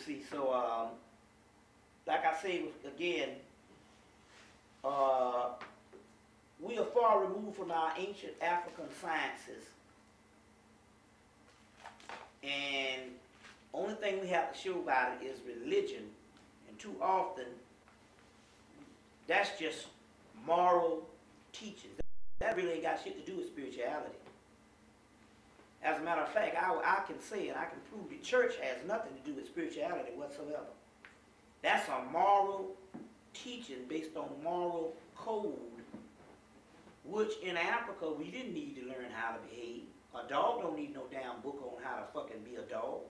see, so like I say again, we are far removed from our ancient African sciences. And only thing we have to show about it is religion. And too often, that's just moral teachings. That really ain't got shit to do with spirituality. As a matter of fact, I can say and I can prove the church has nothing to do with spirituality whatsoever. That's a moral teaching based on moral code, which in Africa we didn't need to learn how to behave. A dog don't need no damn book on how to fucking be a dog.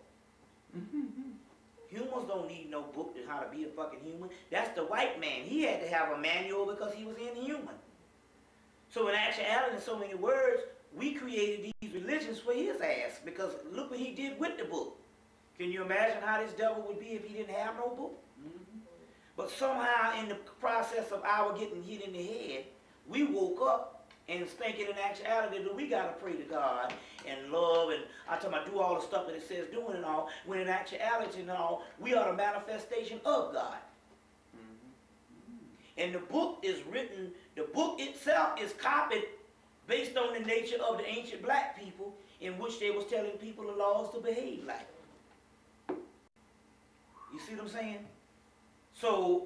Humans don't need no book on how to be a fucking human. That's the white man. He had to have a manual because he was inhuman. So in actuality, in so many words, we created these religions for his ass, because look what he did with the book. Can you imagine how this devil would be if he didn't have no book? But somehow in the process of our getting hit in the head, we woke up and thinking in actuality that we got to pray to God and love, and I tell my do all the stuff that it says doing and all, when in actuality and all, we are the manifestation of God. And the book is written, the book itself is copied based on the nature of the ancient black people, in which they was telling people the laws to behave like. You see what I'm saying? So,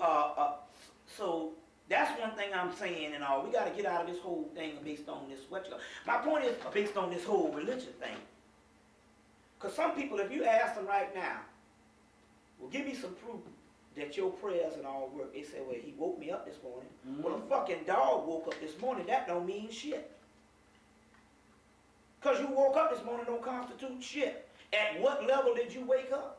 so that's one thing I'm saying and all. We got to get out of this whole thing based on this. My point is based on this whole religion thing. Because some people, if you ask them right now, well, give me some proof that your prayers and all work. They say, well, he woke me up this morning. Well, a fucking dog woke up this morning. That don't mean shit. Because you woke up this morning don't constitute shit. At what level did you wake up?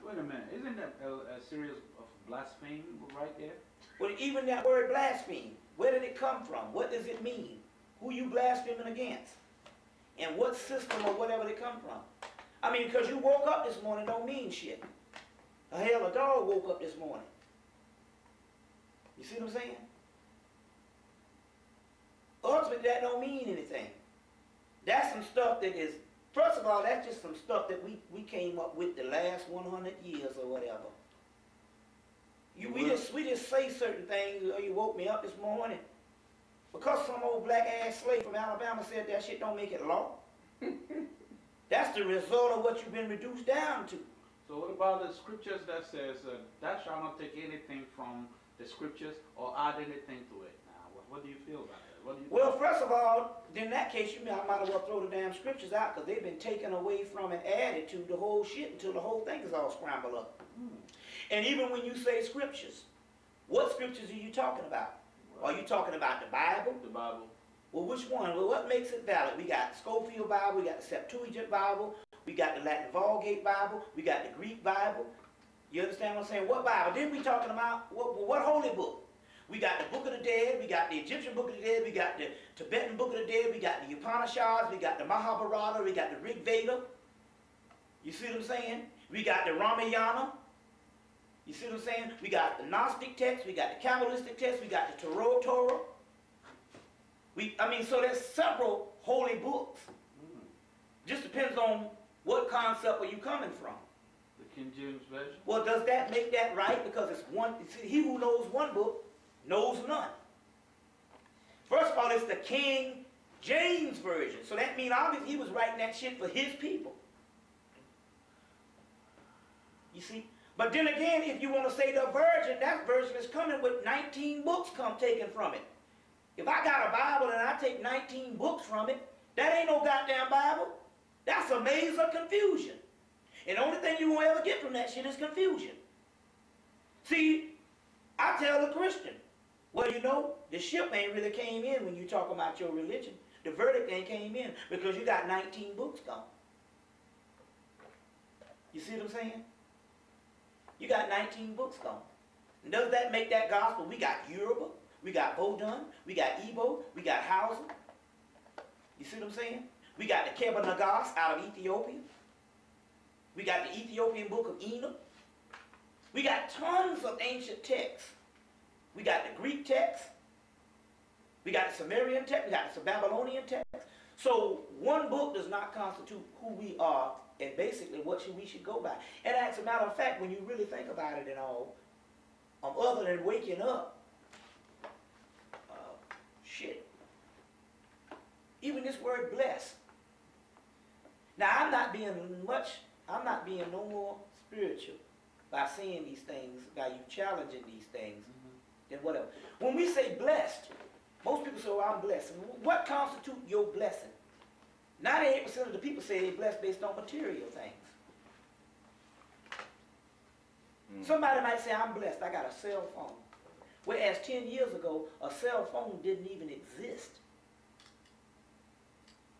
Wait a minute. Isn't that a series of blasphemy right there? Well, even that word blaspheme, where did it come from? What does it mean? Who you blaspheming against? And what system or whatever they come from? I mean, because you woke up this morning don't mean shit. Hell, a dog woke up this morning. You see what I'm saying? Ultimately, that don't mean anything. That's some stuff that is, first of all, that's just some stuff that we came up with the last 100 years or whatever. We just say certain things. Oh, you woke me up this morning. Because some old black ass slave from Alabama said that shit don't make it law. That's the result of what you've been reduced down to. So what about the scriptures that says, thou shalt not take anything from the scriptures or add anything to it? Now, what do you feel about that? What do you well, first of all, in that case, I might as well throw the damn scriptures out, because they've been taken away from and added to the whole shit until the whole thing is all scrambled up. And even when you say scriptures, what scriptures are you talking about? Are you talking about the Bible? The Bible. Well, which one? Well, what makes it valid? We got the Schofield Bible, we got the Septuagint Bible, we got the Latin Vulgate Bible, we got the Greek Bible. You understand what I'm saying? What Bible? Then we talking about what holy book? We got the Book of the Dead, we got the Egyptian Book of the Dead, we got the Tibetan Book of the Dead, we got the Upanishads, we got the Mahabharata, we got the Rig Veda. You see what I'm saying? We got the Ramayana. You see what I'm saying? We got the Gnostic text, we got the Kabbalistic text, we got the Torah. So there's several holy books. Just depends on what concept are you coming from. The King James Version? Well, does that make that right? Because it's one. See, he who knows one book knows none. First of all, it's the King James Version. So that means obviously he was writing that shit for his people. You see? But then again, if you want to say the version, that version is coming with 19 books taken from it. If I got a Bible and I take 19 books from it, that ain't no goddamn Bible. That's a maze of confusion. And the only thing you won't ever get from that shit is confusion. See, I tell the Christian, well, you know, the ship ain't really came in when you talk about your religion. The verdict ain't came in because you got 19 books gone. You see what I'm saying? You got 19 books gone. And does that make that gospel? We got Yoruba, we got Vodun, we got Igbo, we got Hausa. You see what I'm saying? We got the Keba Nagas out of Ethiopia. We got the Ethiopian book of Enoch. We got tons of ancient texts. We got the Greek text. We got the Sumerian text. We got the Babylonian text. So one book does not constitute who we are and basically what we should go by. And as a matter of fact, when you really think about it and all, other than waking up, shit. Even this word blessed. Now I'm not being no more spiritual by saying these things, by you challenging these things, than whatever. When we say blessed, most people say, oh, I'm blessed. What constitutes your blessing? 98% of the people say they're blessed based on material things. Somebody might say, I'm blessed, I got a cell phone. Whereas 10 years ago, a cell phone didn't even exist.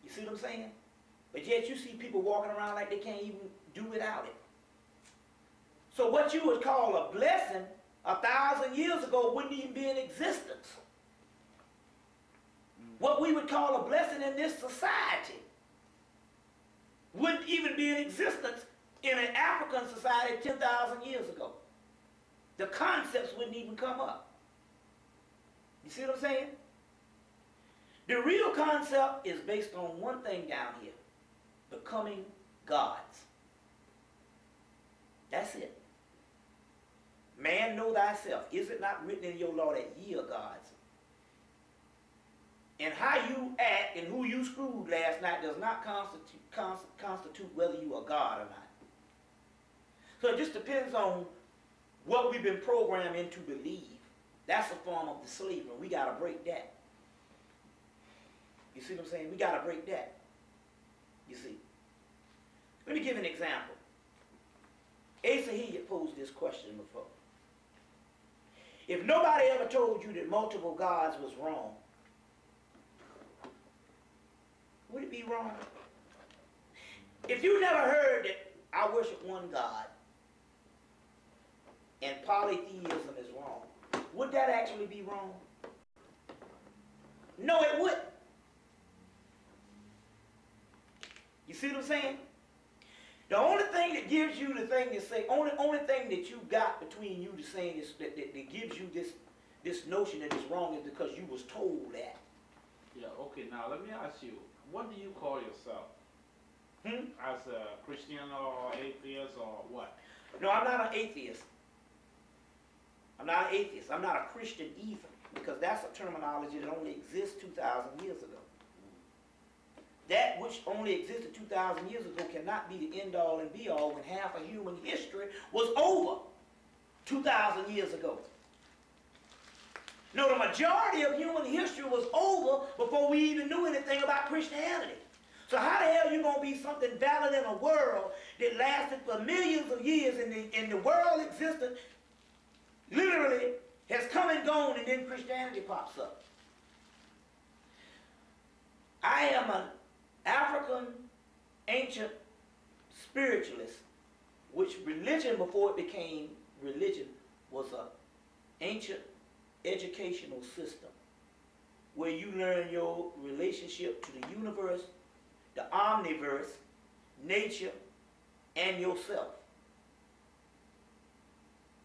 You see what I'm saying? But yet you see people walking around like they can't even do without it. So what you would call a blessing 1,000 years ago wouldn't even be in existence. What we would call a blessing in this society wouldn't even be in existence in an African society 10,000 years ago. The concepts wouldn't even come up. You see what I'm saying? The real concept is based on one thing down here: becoming gods. That's it. Man, know thyself. Is it not written in your law that ye are gods? And how you act and who you screwed last night does not constitute whether you are God or not. So it just depends on what we've been programmed into believe. That's a form of the slavery. We got to break that. You see what I'm saying? We got to break that. You see. Let me give an example. Asa Hemmitt posed this question before. If nobody ever told you that multiple gods was wrong, would it be wrong? If you never heard that I worship one God and polytheism is wrong, would that actually be wrong? No, it wouldn't. You see what I'm saying? The only thing that gives you the thing to say, only thing that you got between you to saying is that gives you this notion that it's wrong is because you was told that. Yeah, okay, now let me ask you, what do you call yourself? As a Christian or atheist or what? No, I'm not an atheist. I'm not an atheist. I'm not a Christian either, because that's a terminology that only exists 2,000 years ago. That which only existed 2,000 years ago cannot be the end-all and be-all when half of human history was over 2,000 years ago. No, the majority of human history was over before we even knew anything about Christianity. So how the hell are you going to be something valid in a world that lasted for millions of years and the world existed, literally has come and gone, and then Christianity pops up? I am an African ancient spiritualist, which religion before it became religion was an ancient educational system where you learn your relationship to the universe, the omniverse, nature, and yourself.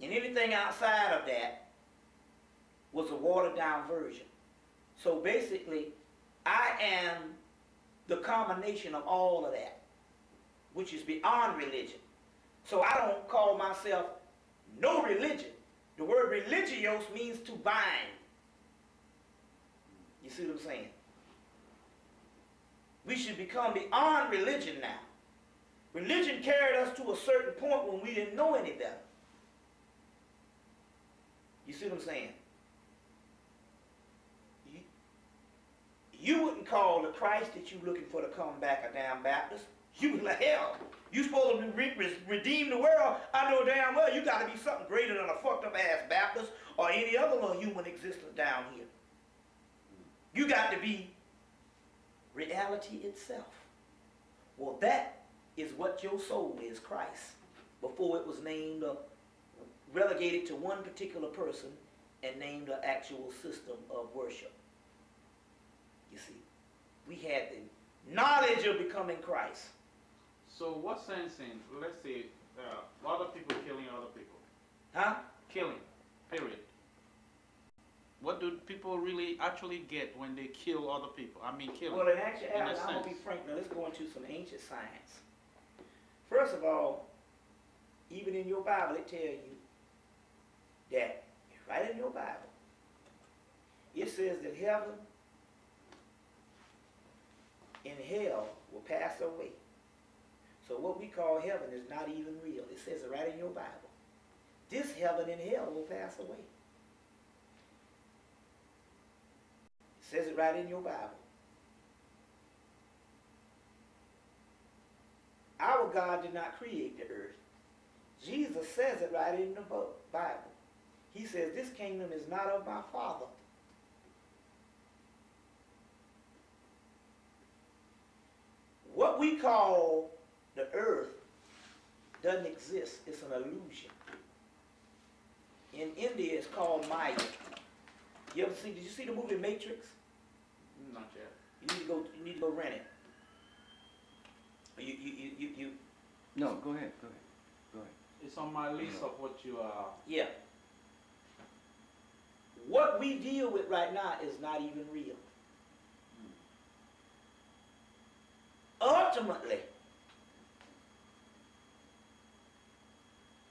And anything outside of that was a watered down version. So basically, I am the combination of all of that, which is beyond religion. So I don't call myself no religion. The word religios means to bind. You see what I'm saying? We should become beyond religion now. Religion carried us to a certain point when we didn't know any better. You see what I'm saying? You wouldn't call the Christ that you're looking for to come back a damn Baptist. You would be like, hell, you supposed to redeem the world. I know damn well you got to be something greater than a fucked up ass Baptist or any other little human existence down here. You got to be reality itself. Well, that is what your soul is, Christ, before it was named, relegated to one particular person and named an actual system of worship. You see, we had the knowledge of becoming Christ. So what sense in, let's say, other people killing other people? Huh? Killing, period. What do people really actually get when they kill other people? I mean, kill. Well, in actuality, I'm going to be frank now. Let's go into some ancient science. First of all, even in your Bible, it tells you that, right in your Bible, it says that heaven and hell will pass away. So what we call heaven is not even real. It says it right in your Bible. This heaven and hell will pass away. It says it right in your Bible. Our God did not create the earth. Jesus says it right in the Bible. He says, this kingdom is not of my Father. What we call the earth doesn't exist. It's an illusion. In India, it's called Maya. Did you see the movie Matrix? Not yet. You need to go rent it. No, go ahead. It's on my list of what you are. Yeah. What we deal with right now is not even real. Ultimately,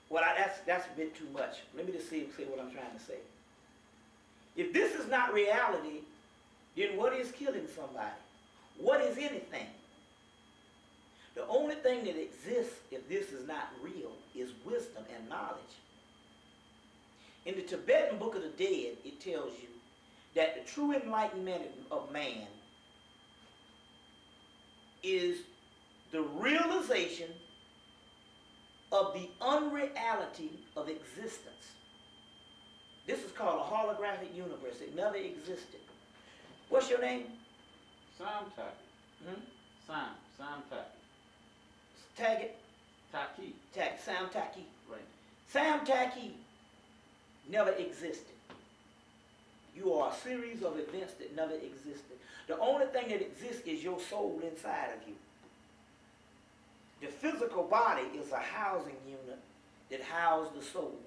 well, that's a bit too much. Let me just say what I'm trying to say. If this is not reality, then what is killing somebody? What is anything? The only thing that exists, if this is not real, is wisdom and knowledge. In the Tibetan Book of the Dead, it tells you that the true enlightenment of man is the realization of the unreality of existence. This is called a holographic universe. It never existed. What's your name? Sam Taki. Sam Taki. Taggett? Taki. Sam Taki. Right. Sam Taki never existed. You are a series of events that never existed. The only thing that exists is your soul inside of you. The physical body is a housing unit that houses the soul.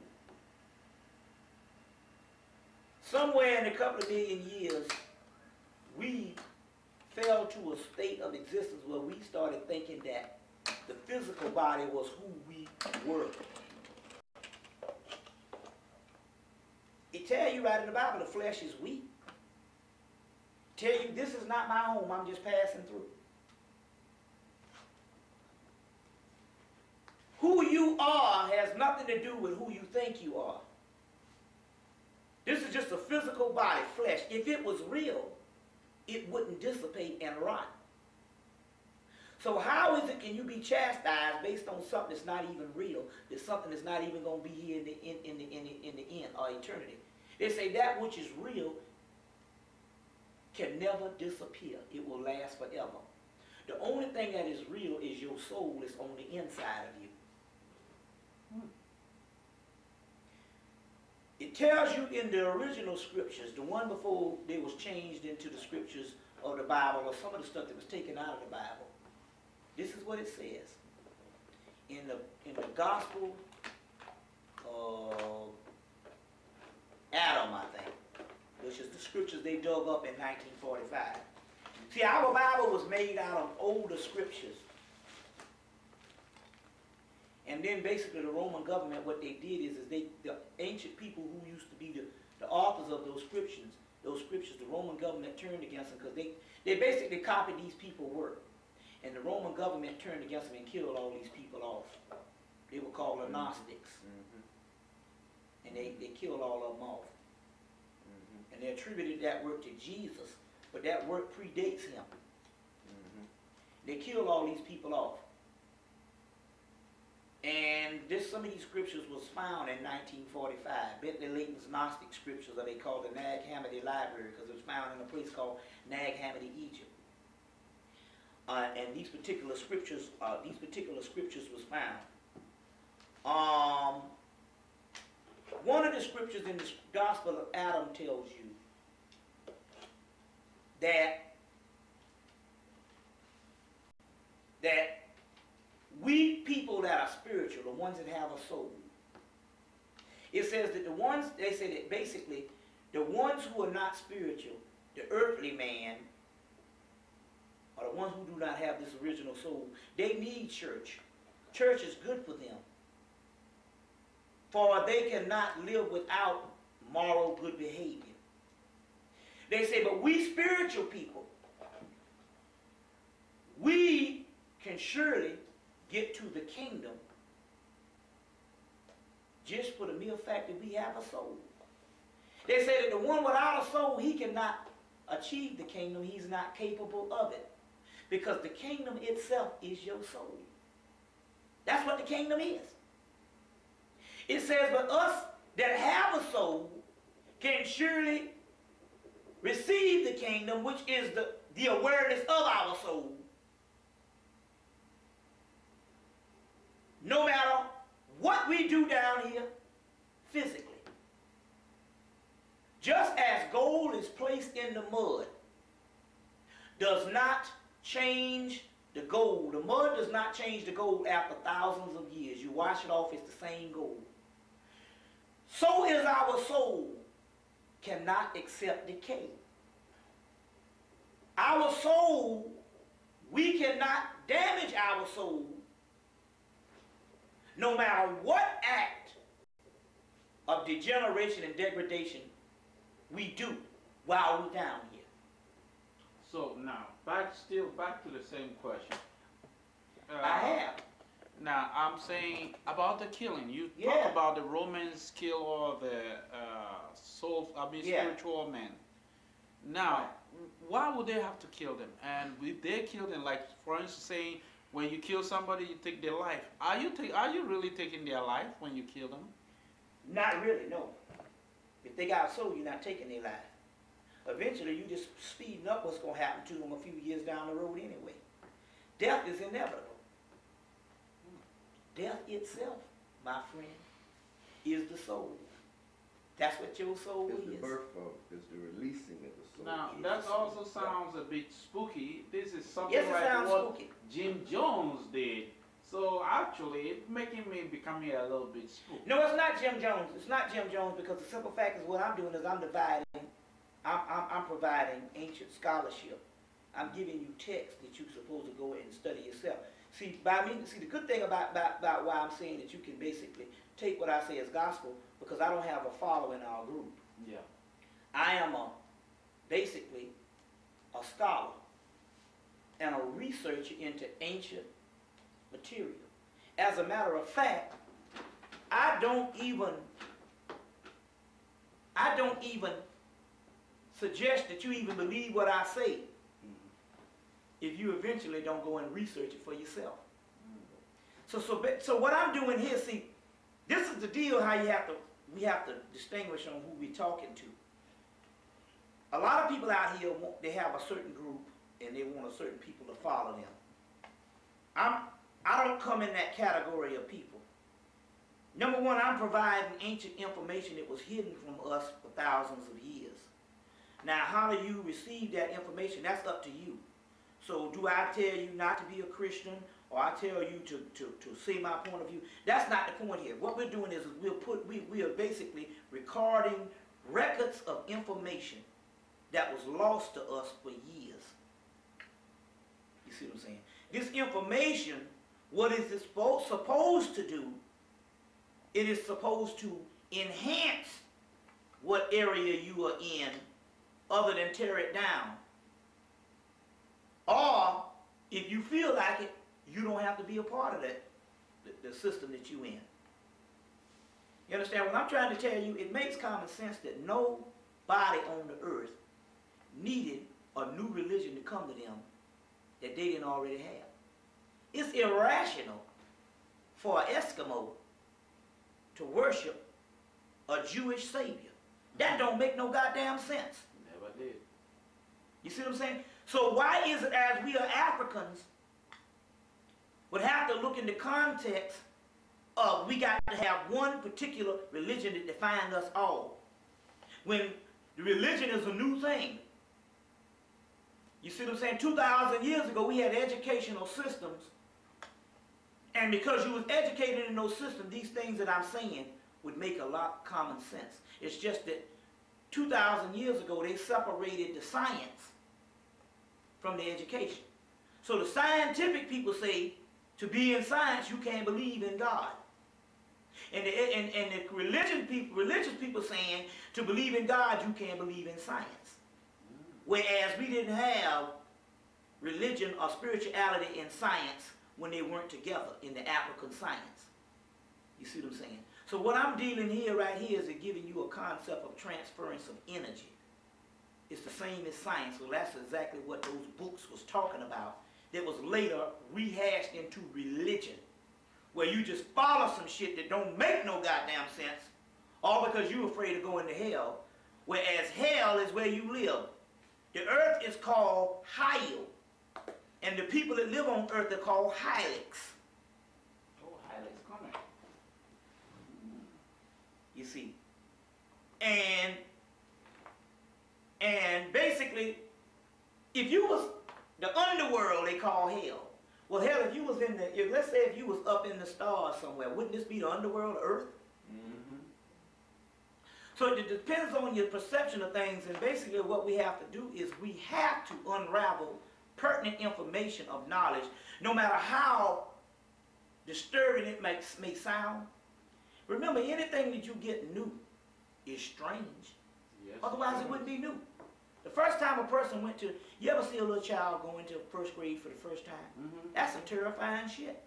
Somewhere in a couple of million years, we fell to a state of existence where we started thinking that the physical body was who we were. It tells you right in the Bible, the flesh is weak. Tell you, this is not my home, I'm just passing through. Who you are has nothing to do with who you think you are. This is just a physical body, flesh. If it was real, it wouldn't dissipate and rot. So how is it can you be chastised based on something that's not even real, that's something that's not even going to be here in the end or eternity? They say that which is real can never disappear. It will last forever. The only thing that is real is your soul is on the inside of you. It tells you in the original scriptures, the one before they was changed into the scriptures of the Bible, or some of the stuff that was taken out of the Bible. This is what it says. In the Gospel of Adam, I think, which is the scriptures they dug up in 1945. See, our Bible was made out of older scriptures. And then basically the Roman government, what they did is the ancient people who used to be the authors of those scriptures, the Roman government turned against them because they basically copied these people's work. And the Roman government turned against them and killed all these people off. They were called the Gnostics. And they killed all of them off. And they attributed that work to Jesus, but that work predates him. They killed all these people off. And some of these scriptures was found in 1945. Bentley Leighton's Gnostic scriptures, or they called the Nag Hammadi Library, because it was found in a place called Nag Hammadi, Egypt. And these particular scriptures was found. One of the scriptures in the Gospel of Adam tells you that we people that are spiritual, the ones that have a soul, it says that they say that basically The ones who are not spiritual, the earthly man, are the ones who do not have this original soul. They need church. Church is good for them. For they cannot live without moral good behavior. They say, but we spiritual people, we can surely get to the kingdom just for the mere fact that we have a soul. They say that the one without a soul, he cannot achieve the kingdom. He's not capable of it. Because the kingdom itself is your soul. That's what the kingdom is. It says, but us that have a soul can surely receive the kingdom, which is the awareness of our soul. No matter what we do down here physically. Just as gold is placed in the mud, does not change the gold. The mud does not change the gold after thousands of years. You wash it off, it's the same gold. So is our soul cannot accept decay. Our soul, we cannot damage our soul no matter what act of degeneration and degradation we do while we're down here. So now, back to the same question. I have. Now, I'm saying about the killing. You Yeah. talk about the Romans kill all the spiritual men. Now, why would they have to kill them? And if they kill them, like for instance, saying when you kill somebody, you take their life. Are you really taking their life when you kill them? Not really, no. If they got a soul, you're not taking their life. Eventually, you just speeding up what's going to happen to them a few years down the road anyway. Death is inevitable. Death itself, my friend, is the soul. That's what your soul is. It's the birth of, it's the releasing of the soul. Now, that also sounds a bit spooky. This is something Yes, it like sounds what spooky. Jim Jones did. So actually, it's making me becoming a little bit spooky. No, it's not Jim Jones. It's not Jim Jones because the simple fact is what I'm doing is I'm providing ancient scholarship. I'm giving you text that you're supposed to go and study yourself. See, the good thing about why I'm saying that you can basically take what I say as gospel, because I don't have a follower in our group. Yeah. I am basically a scholar and a researcher into ancient material. As a matter of fact, I don't even suggest that you even believe what I say if you eventually don't go and research it for yourself. So what I'm doing here, see, this is the deal how we have to distinguish on who we're talking to. A lot of people out here they have a certain group and they want a certain people to follow them. I don't come in that category of people. Number one, I'm providing ancient information that was hidden from us for thousands of years. Now, how do you receive that information? That's up to you. So do I tell you not to be a Christian, or I tell you to say my point of view? That's not the point here. What we're doing is we are basically recording records of information that was lost to us for years. You see what I'm saying? This information, what is it supposed to do? It is supposed to enhance what area you are in, other than tear it down. Or, if you feel like it, you don't have to be a part of that, the system that you're in. You understand? What I'm trying to tell you, it makes common sense that nobody on the earth needed a new religion to come to them that they didn't already have. It's irrational for an Eskimo to worship a Jewish savior. That don't make no goddamn sense. Never did. You see what I'm saying? So why is it as we are Africans would have to look in the context of we got to have one particular religion that defines us all, when the religion is a new thing? You see what I'm saying? 2,000 years ago we had educational systems, and because you was educated in those systems, these things that I'm saying would make a lot of common sense. It's just that 2,000 years ago, they separated the science from the education. So the scientific people say, to be in science, you can't believe in God. And the religious people saying, to believe in God, you can't believe in science. Whereas we didn't have religion or spirituality in science when they weren't together in the African science. You see what I'm saying? So what I'm dealing here right here is giving you a concept of transference of energy. It's the same as science. So that's exactly what those books was talking about. That was later rehashed into religion, where you just follow some shit that don't make no goddamn sense, all because you're afraid of going to hell, whereas hell is where you live. The earth is called Hyle, and the people that live on earth are called Hylics. Oh, Hylics coming. You see. And basically, if you was the underworld, they call hell. Well, hell, if you was in the, let's say if you was up in the stars somewhere, wouldn't this be the underworld, Earth? Mm-hmm. So it depends on your perception of things, and basically what we have to do is we have to unravel pertinent information of knowledge, no matter how disturbing it may sound. Remember, anything that you get new is strange. Yes, Otherwise, it wouldn't be new. The first time a person went to, you ever see a little child go into first grade for the first time? Mm-hmm. That's some terrifying shit.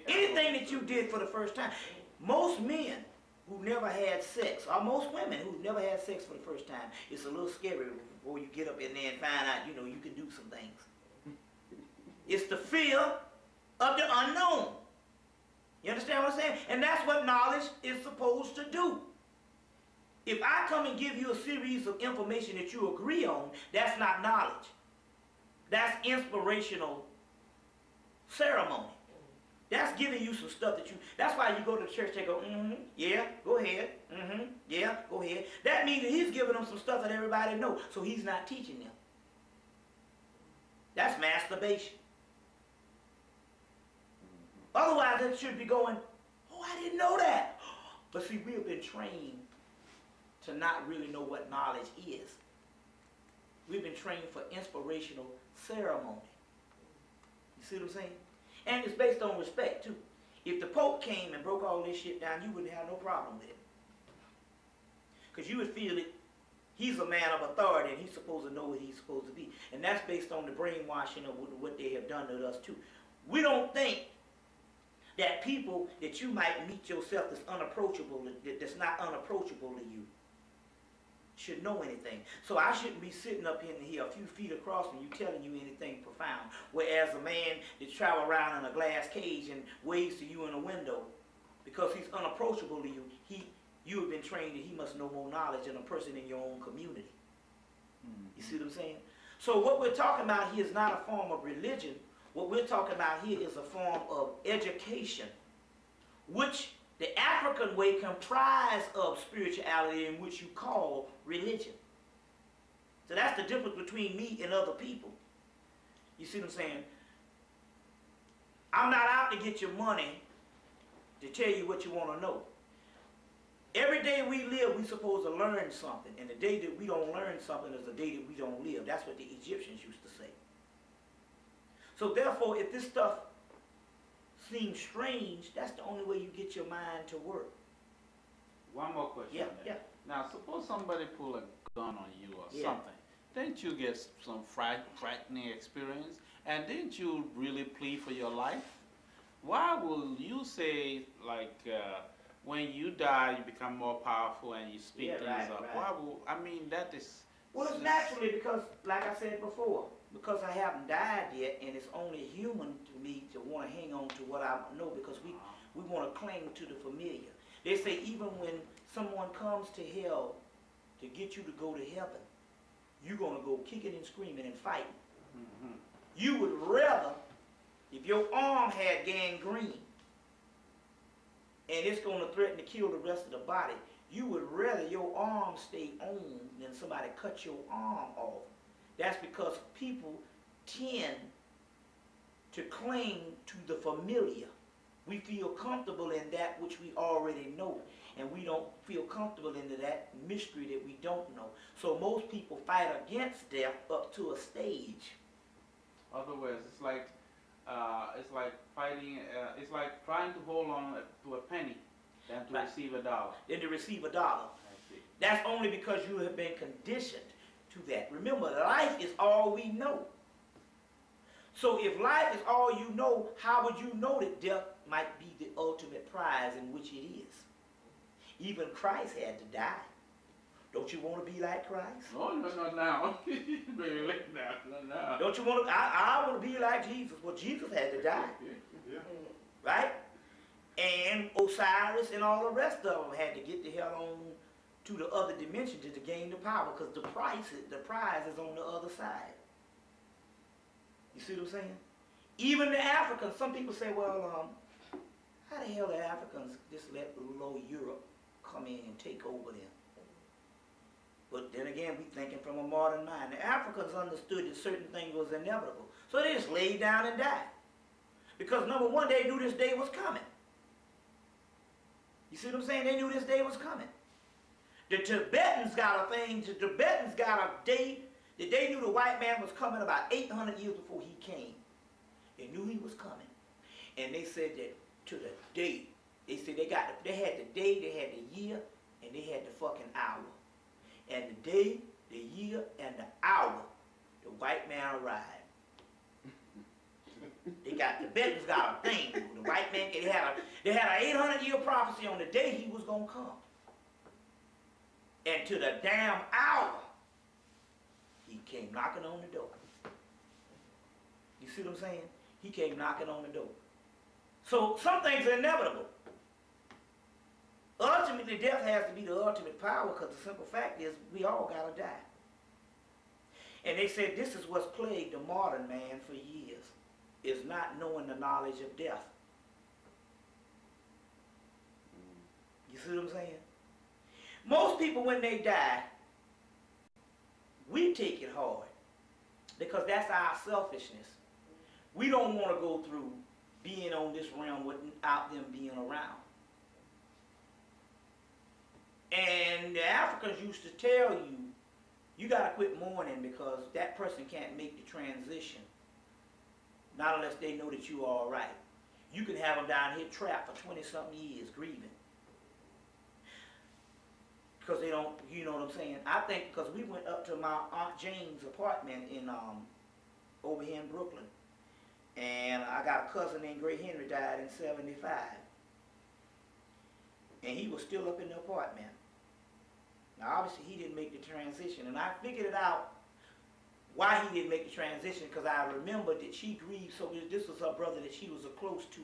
Anything that you did for the first time. Most men who never had sex, or most women who never had sex for the first time, it's a little scary before you get up in there and find out, you know, you can do some things. It's the fear of the unknown. You understand what I'm saying? And that's what knowledge is supposed to do. If I come and give you a series of information that you agree on, that's not knowledge. That's inspirational ceremony. That's giving you some stuff that you, that's why you go to the church, they go, yeah, go ahead, yeah, go ahead. That means that he's giving them some stuff that everybody knows, so he's not teaching them. That's masturbation. Otherwise, it should be going, oh, I didn't know that. But see, we have been trained to not really know what knowledge is. We've been trained for inspirational ceremony. You see what I'm saying? And it's based on respect, too. If the Pope came and broke all this shit down, you wouldn't have no problem with it. Because you would feel that he's a man of authority and he's supposed to know what he's supposed to be. And that's based on the brainwashing of what they have done to us, too. We don't think that people that you might meet yourself that's unapproachable, that's not unapproachable to you, should know anything. So I shouldn't be sitting up in here a few feet across from you telling you anything profound. Whereas a man that travels around in a glass cage and waves to you in a window, because he's unapproachable to you, you have been trained that he must know more knowledge than a person in your own community. You see what I'm saying? So what we're talking about here is not a form of religion. What we're talking about here is a form of education, which the African way comprised of spirituality, in which you call religion. So that's the difference between me and other people. You see what I'm saying? I'm not out to get your money to tell you what you want to know. Every day we live, we're supposed to learn something. And the day that we don't learn something is the day that we don't live. That's what the Egyptians used to say. So therefore, if this stuff seems strange, that's the only way you get your mind to work. One more question. Yeah, yeah. Now, suppose somebody pull a gun on you or something. Didn't you get some frightening experience? And didn't you really plead for your life? Why will you say, like, when you die, you become more powerful and you speak things up? Right. Why will, I mean, that is... Well, it's naturally because, like I said before, because I haven't died yet, and it's only human to me to want to hang on to what I know, because we want to cling to the familiar. They say even when someone comes to hell to get you to go to heaven, you're going to go kicking and screaming and fighting. You would rather, if your arm had gangrene, and it's going to threaten to kill the rest of the body, you would rather your arm stay on than somebody cut your arm off. That's because people tend to cling to the familiar. We feel comfortable in that which we already know, and we don't feel comfortable into that mystery that we don't know. So most people fight against death up to a stage. Other words, it's like fighting. It's like trying to hold on to a penny than to receive a dollar. Than to receive a dollar. I see. That's only because you have been conditioned to that. Remember, life is all we know. So if life is all you know, how would you know that death might be the ultimate prize, in which it is? Even Christ had to die. Don't you want to be like Christ? No, now. Very late now. No. Don't you want to? I want to be like Jesus. Well, Jesus had to die. Yeah. Right? And Osiris and all the rest of them had to get the hell on to the other dimension to gain the power, because the prize is on the other side. You see what I'm saying? Even the Africans, some people say, well, how the hell the Africans just let low Europe come in and take over them? But then again, we thinking from a modern mind. The Africans understood that certain things was inevitable. So they just laid down and died. Because number one, they knew this day was coming. You see what I'm saying? They knew this day was coming. The Tibetans got a thing, the Tibetans got a day that they knew the white man was coming about 800 years before he came. They knew he was coming. And they said that to the day, they said they had the day, they had the year, and they had the fucking hour. And the day, the year, and the hour, the white man arrived. The Tibetans got a thing. The white man, they had an 800-year prophecy on the day he was gonna come. And to the damn hour, he came knocking on the door. You see what I'm saying? He came knocking on the door. So some things are inevitable. Ultimately, death has to be the ultimate power, because the simple fact is we all gotta die. And they said this is what's plagued the modern man for years, is not knowing the knowledge of death. You see what I'm saying? Most people, when they die, we take it hard, because that's our selfishness. We don't want to go through being on this realm without them being around. And the Africans used to tell you, you got to quit mourning, because that person can't make the transition, not unless they know that you are all right. You can have them down here trapped for 20-something years grieving, because they don't, you know what I'm saying? I think because we went up to my Aunt Jane's apartment in over here in Brooklyn, and I got a cousin named Gray Henry, died in '75, and he was still up in the apartment. Now obviously he didn't make the transition, and I figured it out why he didn't make the transition, because I remembered that she grieved. So this was her brother that she was close to,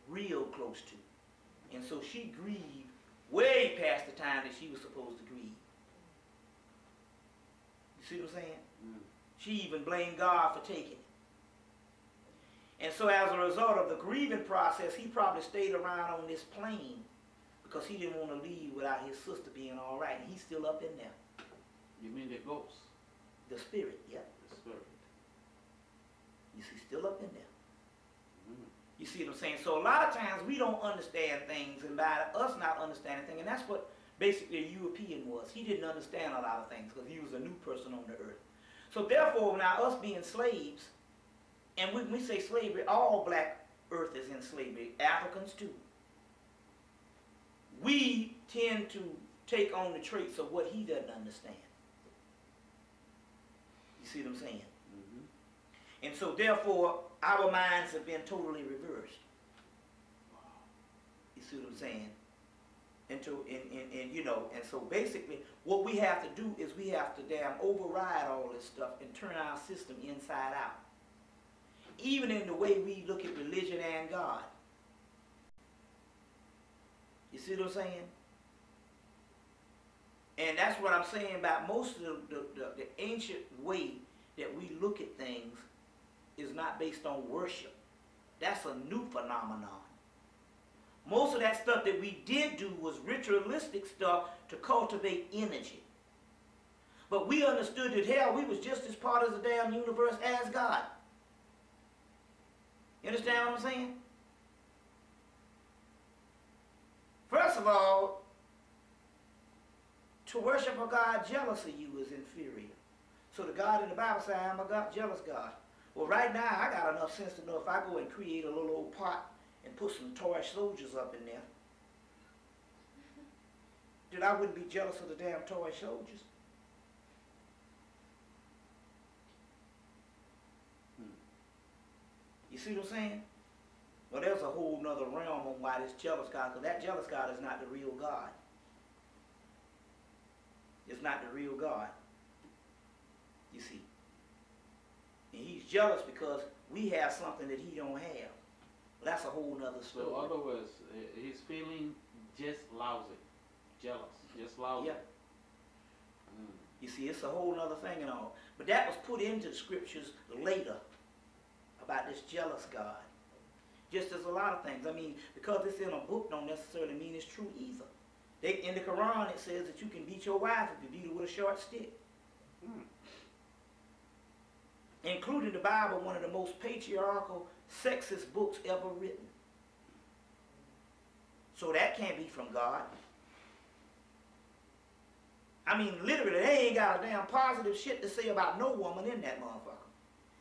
real close to, and so she grieved way past the time that she was supposed to grieve. You see what I'm saying? Mm. She even blamed God for taking it. And so as a result of the grieving process, he probably stayed around on this plane, because he didn't want to leave without his sister being all right. And he's still up in there. You mean the ghost? The spirit, yeah. The spirit. You see, still up in there. You see what I'm saying? So a lot of times we don't understand things, and by us not understanding things, and that's what basically a European was. He didn't understand a lot of things because he was a new person on the earth. So therefore, now us being slaves, and when we say slavery, all black earth is in slavery, Africans too. We tend to take on the traits of what he doesn't understand. You see what I'm saying? Mm-hmm. And so therefore, our minds have been totally reversed. You see what I'm saying? And you know, and so basically what we have to do is we have to damn override all this stuff and turn our system inside out. Even in the way we look at religion and God. You see what I'm saying? And that's what I'm saying about most of the ancient way that we look at things is not based on worship. That's a new phenomenon. Most of that stuff that we did do was ritualistic stuff to cultivate energy. But we understood that, hell, we was just as part of the damn universe as God. You understand what I'm saying? First of all, to worship a God jealous of you is inferior. So the God in the Bible says, I am a God, jealous God. Well, right now, I got enough sense to know if I go and create a little old pot and put some toy soldiers up in there, that I wouldn't be jealous of the damn toy soldiers. You see what I'm saying? Well, there's a whole nother realm on why this jealous God, because that jealous God is not the real God. It's not the real God. You see. And he's jealous because we have something that he don't have. Well, that's a whole nother story. So in other words, he's feeling just lousy, jealous, just lousy. Yeah. You see, it's a whole other thing and all. But that was put into the scriptures later about this jealous God. Just as a lot of things. I mean, because it's in a book don't necessarily mean it's true either. In the Quran it says that you can beat your wife if you beat her with a short stick. Including the Bible, one of the most patriarchal, sexist books ever written. So that can't be from God. I mean, literally, they ain't got a damn positive shit to say about no woman in that motherfucker.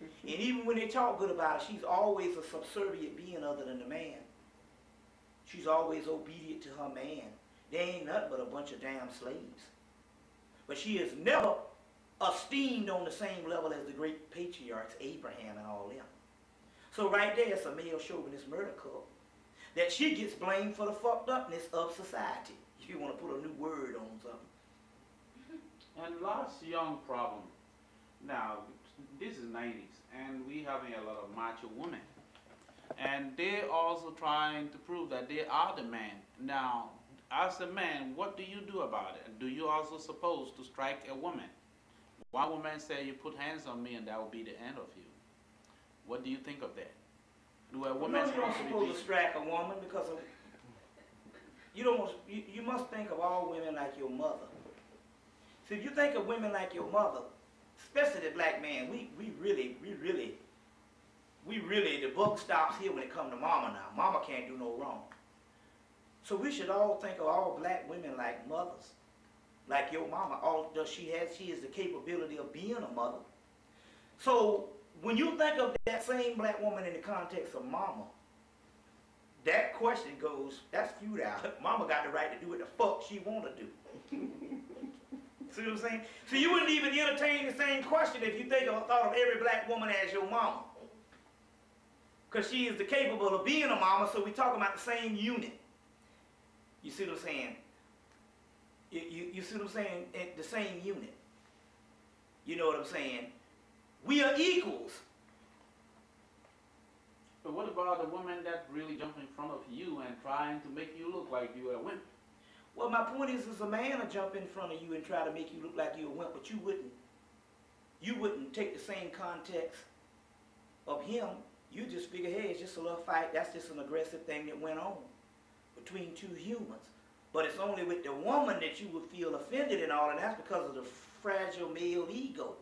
And even when they talk good about her, she's always a subservient being other than the man. She's always obedient to her man. They ain't nothing but a bunch of damn slaves. But she is never esteemed on the same level as the great patriarchs, Abraham and all them. So right there, it's a male chauvinist murder cult. That she gets blamed for the fucked upness of society. If you want to put a new word on something. And last young problem. Now, this is 90s, and we having a lot of macho women. And they're also trying to prove that they are the man. Now, as a man, what do you do about it? Do you also supposed to strike a woman? One woman say, you put hands on me and that will be the end of you. What do you think of that? Do a woman you don't supposed to strike a woman because of, you must think of all women like your mother. So if you think of women like your mother, especially the black man, we really, the buck stops here when it comes to mama now. Mama can't do no wrong. So we should all think of all black women like mothers. Like your mama, she has the capability of being a mother. So when you think of that same black woman in the context of mama, that question goes, that's futile. Mama got the right to do what the fuck she want to do. See what I'm saying? So you wouldn't even entertain the same question if you thought of every black woman as your mama. Because she is capable of being a mama, so we're talking about the same unit. You see what I'm saying? You see what I'm saying? The same unit. You know what I'm saying? We are equals. But what about a woman that really jumps in front of you and trying to make you look like you are a wimp? Well, my point is a man will jump in front of you and try to make you look like you're a wimp, but you wouldn't take the same context of him. You just figure, hey, it's just a little fight. That's just an aggressive thing that went on between two humans. But it's only with the woman that you would feel offended and all, and that's because of the fragile male ego.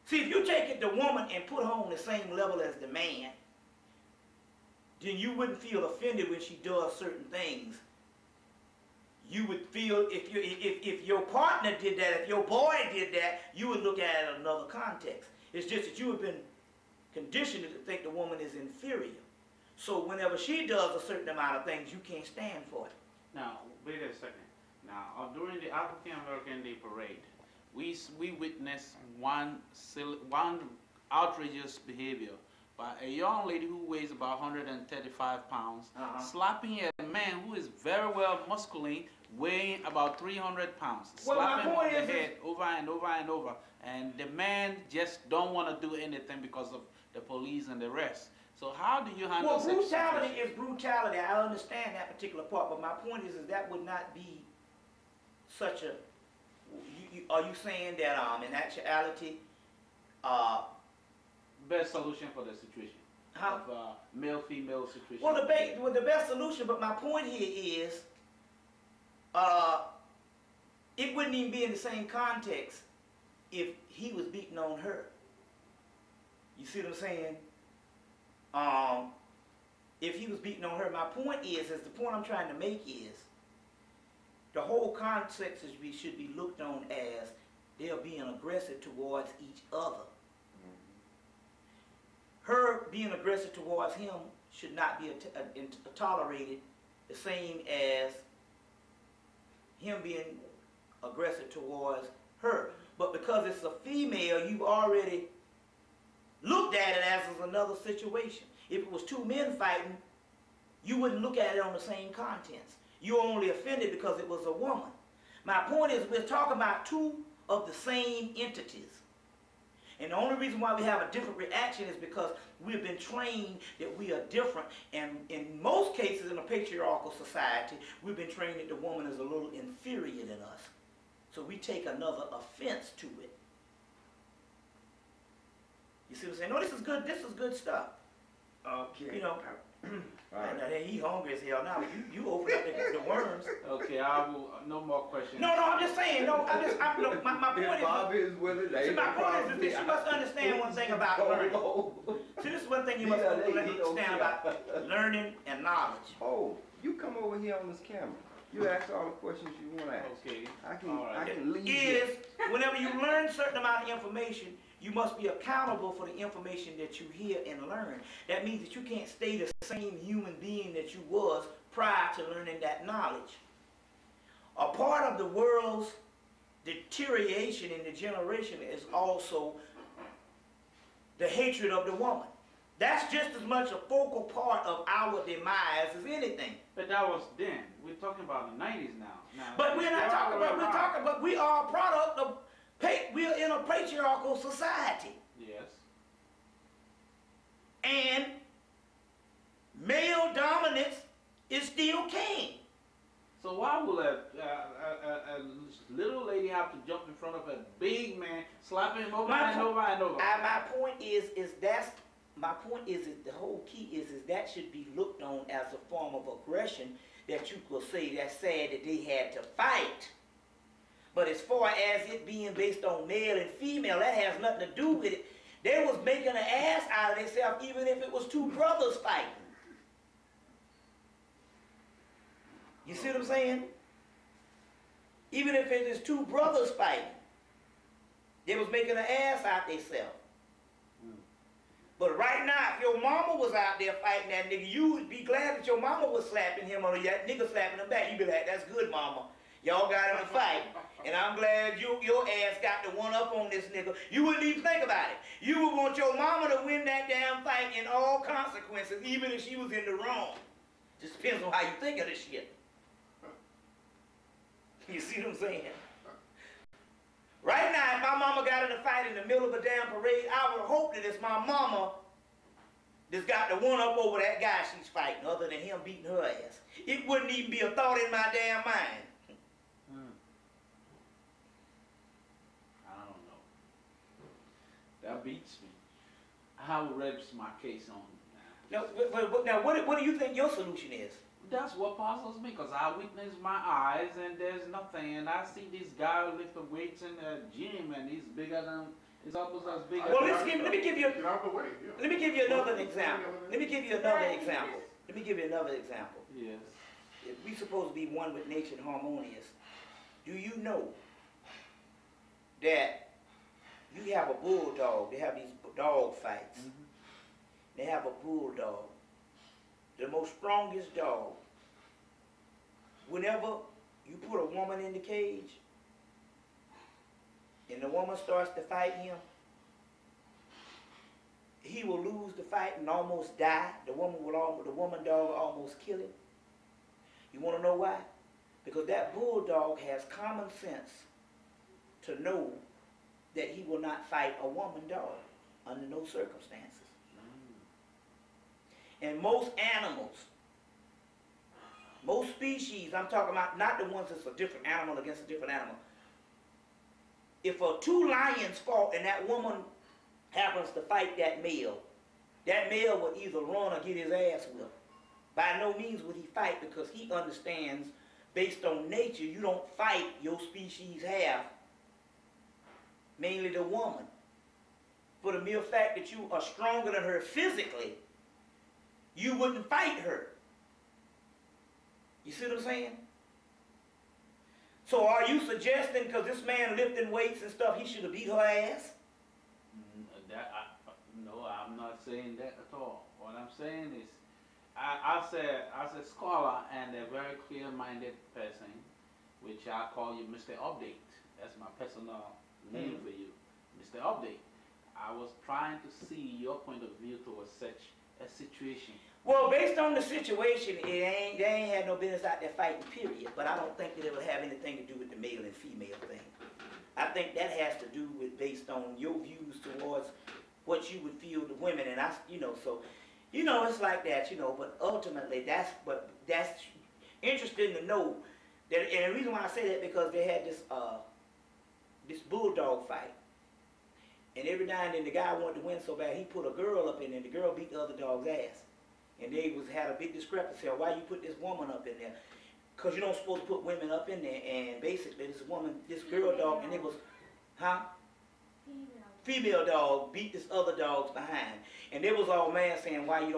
See, if you take it the woman and put her on the same level as the man, then you wouldn't feel offended when she does certain things. You would feel, if your partner did that, if your boy did that, you would look at it in another context. It's just that you have been conditioned to think the woman is inferior. So whenever she does a certain amount of things, you can't stand for it. Now, wait a second. Now, during the African American Day Parade, we witnessed one outrageous behavior by a young lady who weighs about 135 pounds, slapping a man who is very well masculine, weighing about 300 pounds, slapping him on the head over and over and over. And the man just don't want to do anything because of the police and the rest. So how do you handle such situation? Well, brutality is brutality. I understand that particular part, but my point is that would not be such a... are you saying that in actuality... best solution for the situation? How? Of male-female situation. Well, the best solution, but my point here is it wouldn't even be in the same context if he was beating on her. You see what I'm saying? if he was beating on her. My point is the point I'm trying to make is, the whole context should be looked on as they're being aggressive towards each other. Her being aggressive towards him should not be tolerated the same as him being aggressive towards her. But because it's a female, you've already looked at it as another situation. If it was two men fighting, you wouldn't look at it on the same contents. You're only offended because it was a woman. My point is, we're talking about two of the same entities. And the only reason why we have a different reaction is because we've been trained that we are different. And in most cases in a patriarchal society, we've been trained that the woman is a little inferior than us. So we take another offense to it. You see what I'm saying? No, this is good stuff. Okay. You know, Right. he hungry as hell now. You open up the worms. Okay, I will. No more questions. No, I'm just saying. No, look, my point Bobby is willing. See, my point is this: you must understand one thing about learning. See, this is one thing you must understand about learning and knowledge. Oh, you come over here on this camera. You ask all the questions you want to ask. Okay. I can leave. Is whenever you learn a certain amount of information, you must be accountable for the information that you hear and learn. That means that you can't stay the same human being that you was prior to learning that knowledge. A part of the world's deterioration in the generation is also the hatred of the woman. That's just as much a focal part of our demise as anything. But that was then. We're talking about the 90s now. But we're not talking about, we are a product of, we are in a patriarchal society. Yes. And male dominance is still king. So why will a little lady have to jump in front of a big man, slapping him over and over and over? My point is the whole key is that should be looked on as a form of aggression that you could say that's sad that they had to fight. But as far as it being based on male and female, that has nothing to do with it. They was making an ass out of themselves even if it was two brothers fighting. You see what I'm saying? Even if it is two brothers fighting, they was making an ass out themselves. But right now, if your mama was out there fighting that nigga, you would be glad that your mama was slapping him or that nigga slapping him back. You'd be like, that's good, mama. Y'all got in a fight, and I'm glad your ass got the one up on this nigga. You wouldn't even think about it. You would want your mama to win that damn fight in all consequences, even if she was in the wrong. Just depends on how you think of this shit. You see what I'm saying? Right now, if my mama got in a fight in the middle of a damn parade, I would hope that it's my mama that's got the one up over that guy she's fighting, other than him beating her ass. It wouldn't even be a thought in my damn mind. I don't know. That beats me. I will register my case on Now, what do you think your solution is? That's what puzzles me, because I witness my eyes and there's nothing, and I see this guy lift the weights in the gym and he's bigger than, he's almost as big as... Well, let me give you another example. Let me give you another example. Yes. If we supposed to be one with nature and harmonious, do you know that you have a bulldog? They have these dog fights. Mm-hmm. They have a bulldog, the most strongest dog. Whenever you put a woman in the cage and the woman starts to fight him, he will lose the fight and almost die. The woman dog will almost kill him. You want to know why? Because that bulldog has common sense to know that he will not fight a woman dog under no circumstances. And most animals, most species, I'm talking about not the ones that's a different animal against a different animal. If two lions fought and that woman happens to fight that male will either run or get his ass whipped. By no means would he fight, because he understands, based on nature, you don't fight your species half, mainly the woman. For the mere fact that you are stronger than her physically, you wouldn't fight her. You see what I'm saying? So are you suggesting because this man lifting weights and stuff, he should have beat her ass? No, I'm not saying that at all. What I'm saying is, I said as a scholar and a very clear-minded person, which I call you Mr. Update. That's my personal name for you, Mr. Update. I was trying to see your point of view towards such a situation. Well, based on the situation, they ain't had no business out there fighting, period. But I don't think that it would have anything to do with the male and female thing. I think that has to do with based on your views towards what you would feel to women, and so, it's like that, But ultimately, that's interesting to know that. And the reason why I say that because they had this bulldog fight, and every now and then the guy wanted to win so bad, he put a girl up in there, and the girl beat the other dog's ass. And they had a big discrepancy on why you put this woman up in there. Because you don't supposed to put women up in there. And basically this girl dog, and it was, female dog beat this other dog's behind. And they was all mad saying, why did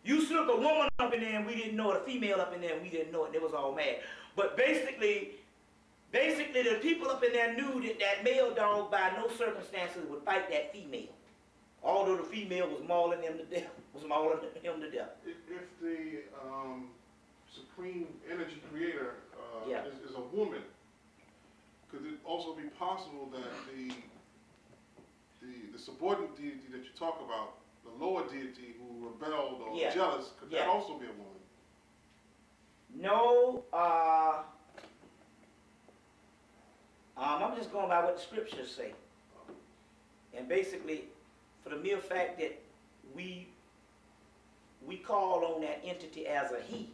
you snuck a woman up in there and we didn't know it, a female up in there and we didn't know it. They was all mad. But basically the people up in there knew that male dog by no circumstances would fight that female. Although the female was mauling him to death. If the supreme energy creator is a woman, could it also be possible that the subordinate deity that you talk about, the lower deity who rebelled or jealous, could that also be a woman? No, I'm just going by what the scriptures say. And basically, for the mere fact that we call on that entity as a he,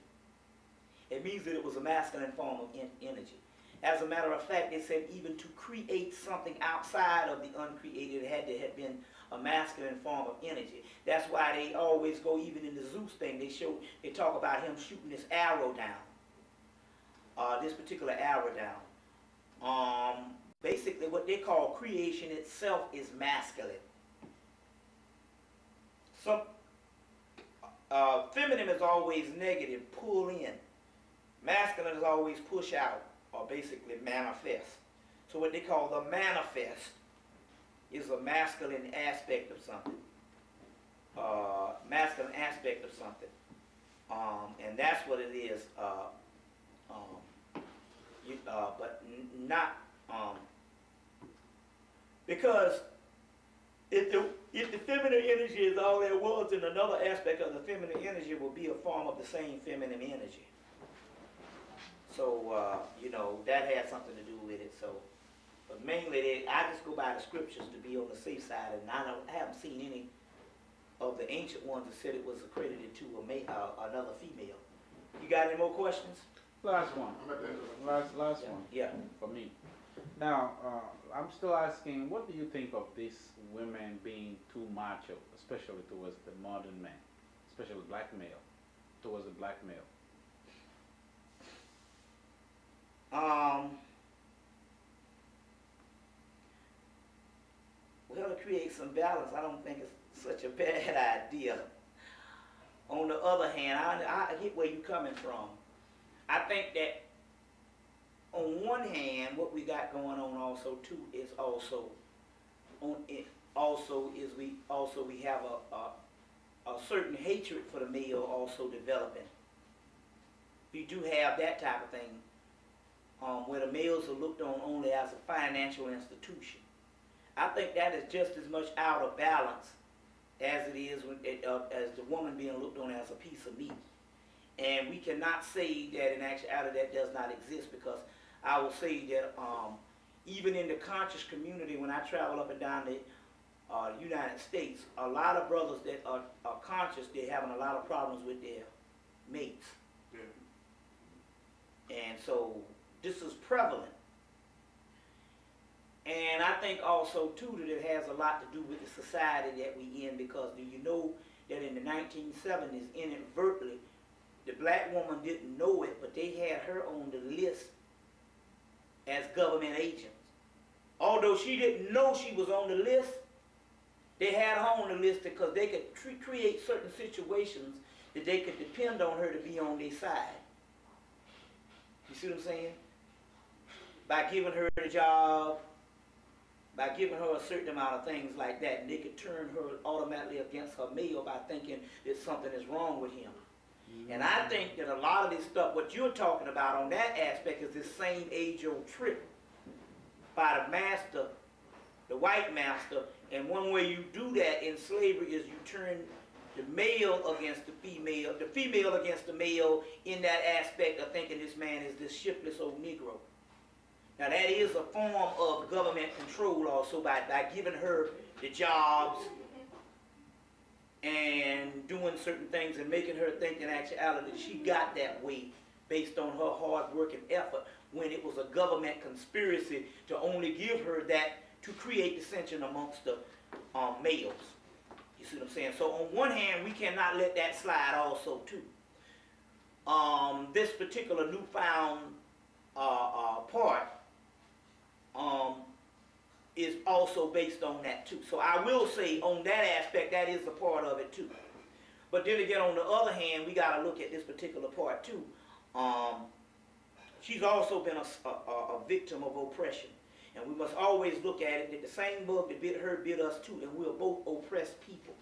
it means that it was a masculine form of energy. As a matter of fact, they said even to create something outside of the uncreated, it had to have been a masculine form of energy. That's why they always go, even in the Zeus thing, they talk about him shooting this arrow down, this particular arrow down. Basically, what they call creation itself is masculine. Feminine is always negative, pull in. Masculine is always push out, or basically manifest. So what they call the manifest is a masculine aspect of something. And that's what it is. But not because if the feminine energy is all there was, then another aspect of the feminine energy will be a form of the same feminine energy. So, that had something to do with it. So, but mainly, I just go by the scriptures to be on the safe side, and I haven't seen any of the ancient ones that said it was accredited to another female. You got any more questions? Last one. Last one. Yeah. For me. Now, I'm still asking, what do you think of these women being too macho, especially towards the modern man, especially black male, towards the black male? Well, to create some balance, I don't think it's such a bad idea. On the other hand, I get where you're coming from. I think that on one hand, what we got going on also too is we have a certain hatred for the male also developing. We do have that type of thing, where the males are looked on only as a financial institution. I think that is just as much out of balance as it is as the woman being looked on as a piece of meat. And we cannot say that in actuality that does not exist, because I will say that even in the conscious community, when I travel up and down the United States, a lot of brothers that are conscious, they're having a lot of problems with their mates. Yeah. And so this is prevalent. And I think also too that it has a lot to do with the society that we in, because do you know that in the 1970s, inadvertently, the black woman didn't know it, but they had her on the list as government agents. Although she didn't know she was on the list, They had her on the list because they could create certain situations that they could depend on her to be on their side. You see what I'm saying? By giving her the job, by giving her a certain amount of things like that, and they could turn her automatically against her male by thinking that something is wrong with him. And I think that a lot of this stuff, what you're talking about on that aspect, is this same age-old trick by the master, the white master. And one way you do that in slavery is you turn the male against the female against the male, in that aspect of thinking this man is this shiftless old Negro. Now that is a form of government control also, by giving her the jobs and doing certain things and making her think in actuality she got that way based on her hard work and effort, when it was a government conspiracy to only give her that to create dissension amongst the males. You see what I'm saying? So on one hand, we cannot let that slide also too. This particular newfound part is also based on that too. So I will say on that aspect, that is a part of it too. But then again, on the other hand, we got to look at this particular part too. She's also been a victim of oppression. And we must always look at it that the same bug that bit her bit us too, and we're both oppressed people.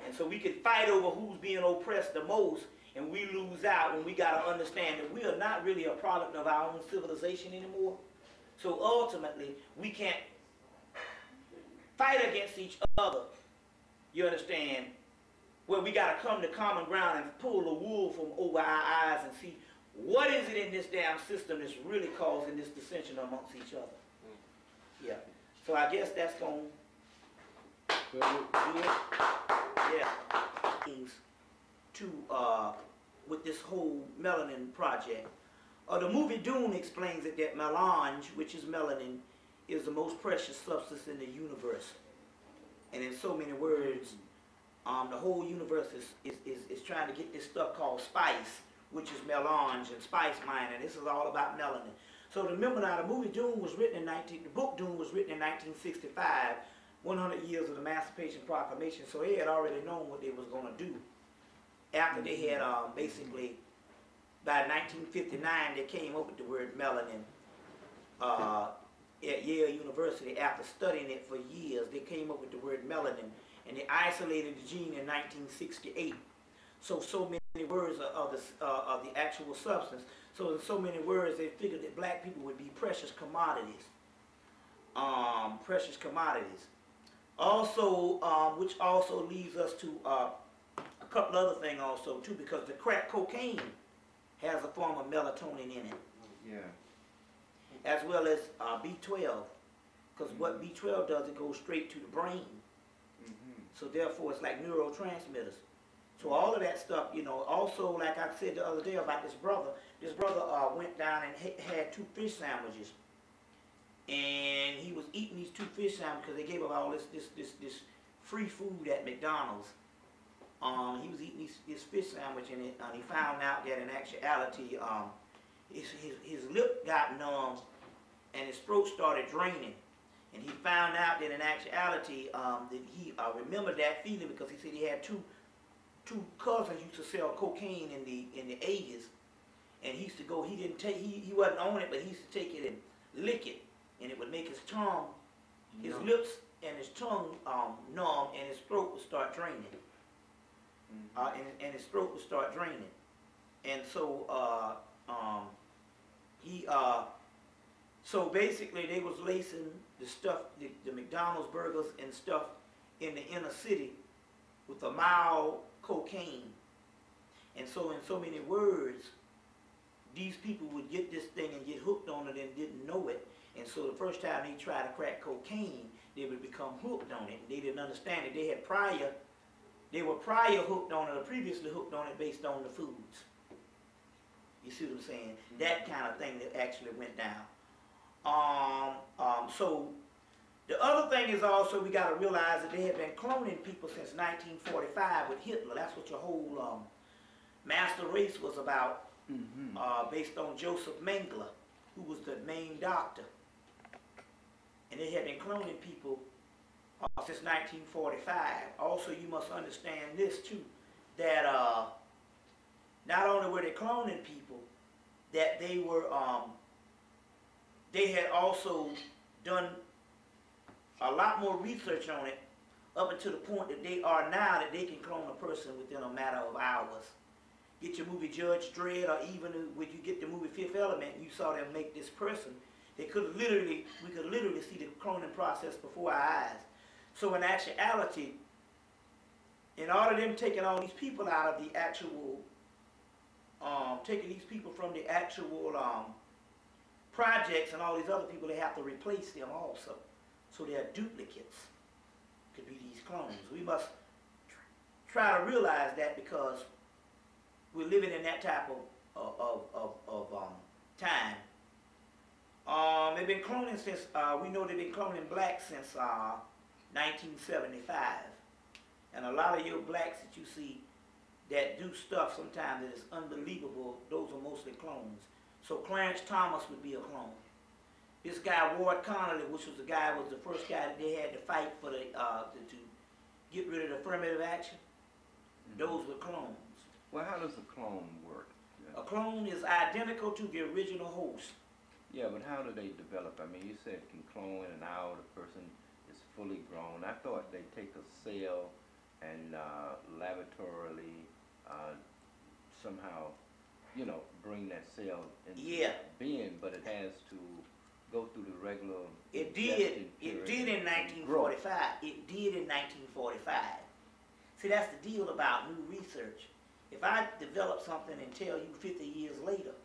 And so we can fight over who's being oppressed the most, and we lose out when we got to understand that we are not really a product of our own civilization anymore. So ultimately, we can't fight against each other, you understand, where we got to come to common ground and pull the wool from over our eyes and see what is it in this damn system that's really causing this dissension amongst each other. Yeah. So I guess that's going to do it. Yeah. Things to, with this whole melanin project. The movie Dune explains it that melange, which is melanin, is the most precious substance in the universe. And in so many words, the whole universe is trying to get this stuff called spice, which is melange and spice mining. This is all about melanin. So remember now, the movie Dune was written in the book Dune was written in 1965, 100 years of the Emancipation Proclamation. So they had already known what they was going to do. After they had basically, by 1959, they came up with the word melanin at Yale University. After studying it for years, they came up with the word melanin, and they isolated the gene in 1968. So many words of the actual substance. So in so many words, they figured that black people would be precious commodities. Precious commodities. Also, which also leads us to a couple other things also too, because the crack cocaine has a form of melatonin in it. Yeah. As well as B12, because what B12 does, it goes straight to the brain. So therefore, it's like neurotransmitters. So all of that stuff, you know, also like I said the other day about this brother went down and had 2 fish sandwiches. And he was eating these 2 fish sandwiches because they gave him all this free food at McDonald's. He was eating this fish sandwich and he found out that in actuality, his lip got numb and his throat started draining. And he found out that in actuality, that he remembered that feeling because he said he had two cousins used to sell cocaine in the 80s, and he used to go. He wasn't on it, but he used to take it and lick it, and it would make his tongue, his lips and his tongue numb, and his throat would start draining. And his throat would start draining, and so so basically they was lacing the stuff, the McDonald's burgers and stuff in the inner city with a mild cocaine. And so in so many words, these people would get this thing and get hooked on it and didn't know it. And so the first time they tried to crack cocaine, they would become hooked on it. They didn't understand it. They were prior hooked on it, or previously hooked on it based on the foods. You see what I'm saying? That kind of thing that actually went down. So the other thing is also we got to realize that they have been cloning people since 1945 with Hitler. That's what your whole master race was about, based on Joseph Mengele, who was the main doctor. And they had been cloning people since 1945. Also, you must understand this too, that not only were they cloning people, that they were they had also done a lot more research on it up until the point that they are now that they can clone a person within a matter of hours. Get your movie Judge Dredd, or even when you get the movie Fifth Element, you saw them make this person. We could literally see the cloning process before our eyes. So in actuality, in order them taking all these people out of the actual, taking these people from the actual projects and all these other people, they have to replace them also. So they're duplicates, could be these clones. We must try to realize that, because we're living in that type of time. They've been cloning since, we know they've been cloning blacks since 1975. And a lot of your blacks that you see that do stuff sometimes that is unbelievable, those are mostly clones. So Clarence Thomas would be a clone. This guy Ward Connolly, which was the guy, was the first guy that they had to fight for the to get rid of the affirmative action. Those were clones. Well, how does a clone work? A clone is identical to the original host. Yeah, but how do they develop? I mean, you said it can clone in an hour, the person is fully grown. I thought they take a cell and laboratorily somehow, you know, bring that cell into being, but it has to go through the regular. It did in 1945. It did in 1945. See, that's the deal about new research. If I develop something and tell you 50 years later,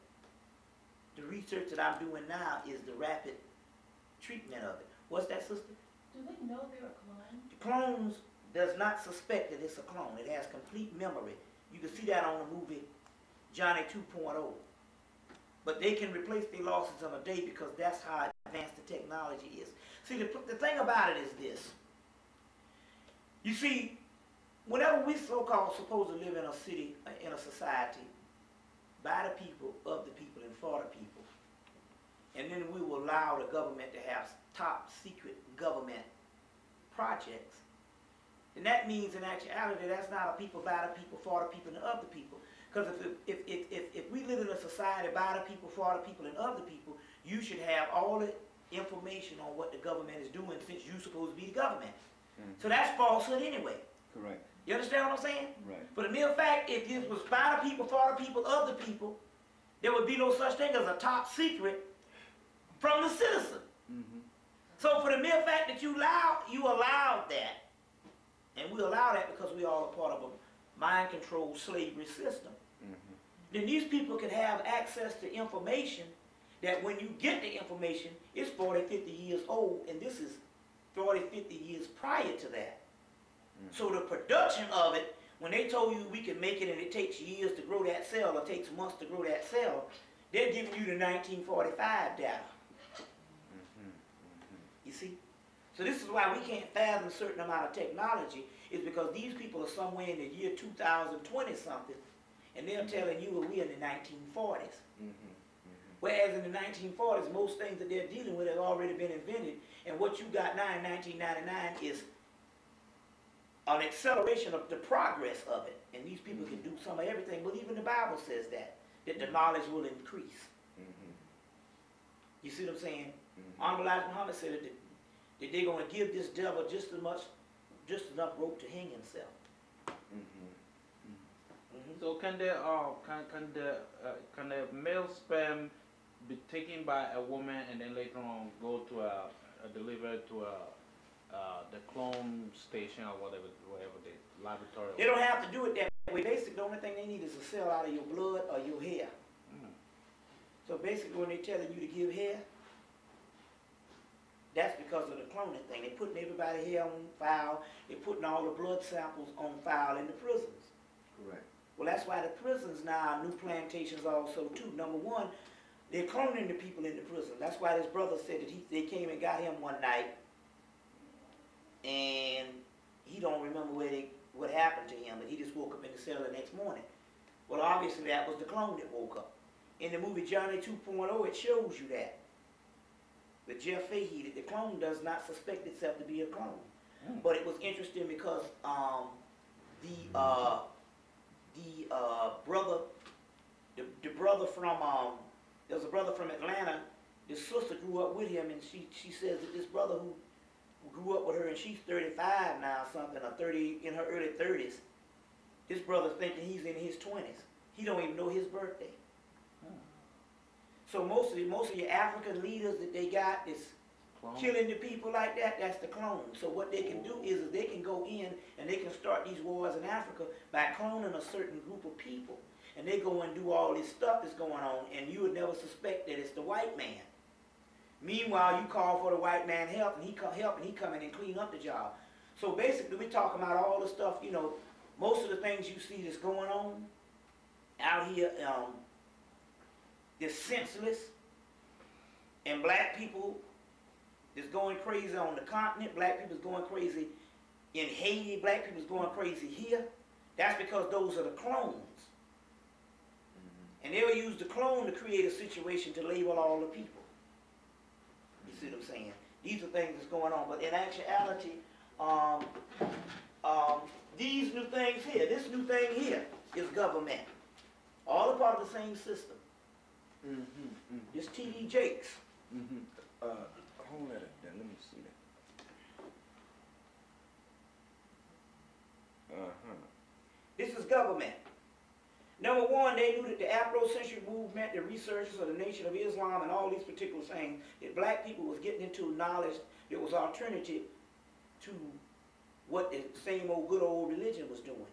the research that I'm doing now is the rapid treatment of it. What's that, sister? Do they know they're a clone? The clones does not suspect that it's a clone. It has complete memory. You can see that on the movie Johnny 2.0. But they can replace their losses in a day, because that's how advanced the technology is. See, the thing about it is this. You see, whenever we so-called supposed to live in a city, in a society, by the people, of the people, and for the people, and then we will allow the government to have top secret government projects, and that means in actuality that's not a people, by the people, for the people, and of the people. Because if we live in a society by the people, for the people, and of the people, you should have all the information on what the government is doing, since you're supposed to be the government. So that's falsehood anyway. Correct. You understand what I'm saying? Right. For the mere fact, if it was by the people, for the people, of the people, there would be no such thing as a top secret from the citizen. So for the mere fact that you allowed that, and we allow that because we all are part of a mind-controlled slavery system, then these people can have access to information that when you get the information, it's 40, 50 years old, and this is 40, 50 years prior to that. So the production of it, when they told you we can make it and it takes years to grow that cell, or takes months to grow that cell, they're giving you the 1945 data. You see? So this is why we can't fathom a certain amount of technology, is because these people are somewhere in the year 2020 something, and they're telling you we're in the 1940s. Whereas in the 1940s, most things that they're dealing with have already been invented, and what you got now in 1999 is an acceleration of the progress of it. And these people can do some of everything, but even the Bible says that the knowledge will increase. You see what I'm saying? Honorable Elijah Muhammad said that they're going to give this devil just enough rope to hang himself. So can the male sperm be taken by a woman and then later on go to delivered to the clone station or whatever the laboratory? They don't have to do it that way. Basically, the only thing they need is a cell out of your blood or your hair. So basically, when they're telling you to give hair, that's because of the cloning thing. They're putting everybody's hair on file. They're putting all the blood samples on file in the prisons. Correct. Well, that's why the prisons now are new plantations also too. Number one, they're cloning the people in the prison. That's why this brother said that they came and got him one night, and he don't remember what happened to him, but he just woke up in the cell the next morning. Well, obviously that was the clone that woke up. In the movie Johnny 2.0, it shows you that. With Jeff Fahey, the clone does not suspect itself to be a clone. But it was interesting because the brother from there was a brother from Atlanta. This sister grew up with him, and she says that this brother who grew up with her, and she's 35 now, something, or 30, in her early 30s. This brother's thinking he's in his 20s. He don't even know his birthday. So most of your African leaders that they got is killing the people like that. That's the clone. So what they can do is they can go in and they can start these wars in Africa by cloning a certain group of people, and they go and do all this stuff that's going on, and you would never suspect that it's the white man. Meanwhile, you call for the white man help, and he come in and clean up the job. So basically, we're talking about all the stuff, you know, most of the things you see that's going on out here is senseless, and black people is going crazy on the continent. Black people is going crazy in Haiti. Black people is going crazy here. That's because those are the clones. And they'll use the clone to create a situation to label all the people. You see what I'm saying? These are things that's going on. But in actuality, these new things here, this new thing here is government. All a part of the same system. It's T.D. Jakes. Hold that up there. Let me see that. This is government. Number one, they knew that the Afrocentric movement, the researchers of the Nation of Islam, and all these particular things, that black people was getting into knowledge that was alternative to what the same old good old religion was doing.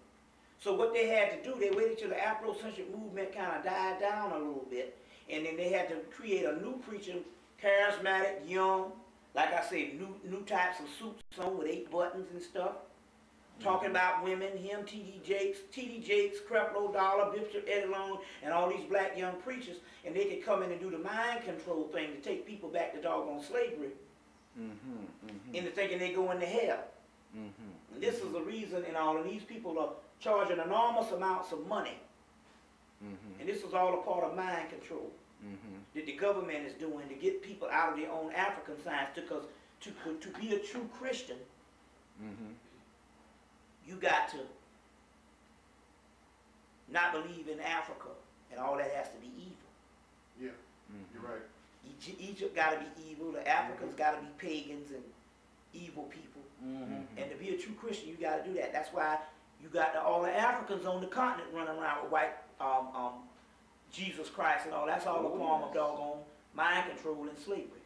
So what they had to do, they waited till the Afrocentric movement kind of died down a little bit, and then they had to create a new preacher, charismatic, young, like I said, new types of suits on with 8 buttons and stuff. Talking about women, him, T.D. Jakes, Creflo Dollar, Bishop Eddie Long, and all these black young preachers, and they could come in and do the mind control thing to take people back to doggone slavery into thinking they go into hell. And this is the reason, and all of these people are charging enormous amounts of money. And this is all a part of mind control that the government is doing to get people out of their own African science, because to be a true Christian, you got to not believe in Africa, and all that has to be evil. Yeah, you're right. Egypt got to be evil. The Africans got to be pagans and evil people. And to be a true Christian, you got to do that. That's why you got all the Africans on the continent running around with white Jesus Christ and all. That's all a form of doggone mind control and slavery.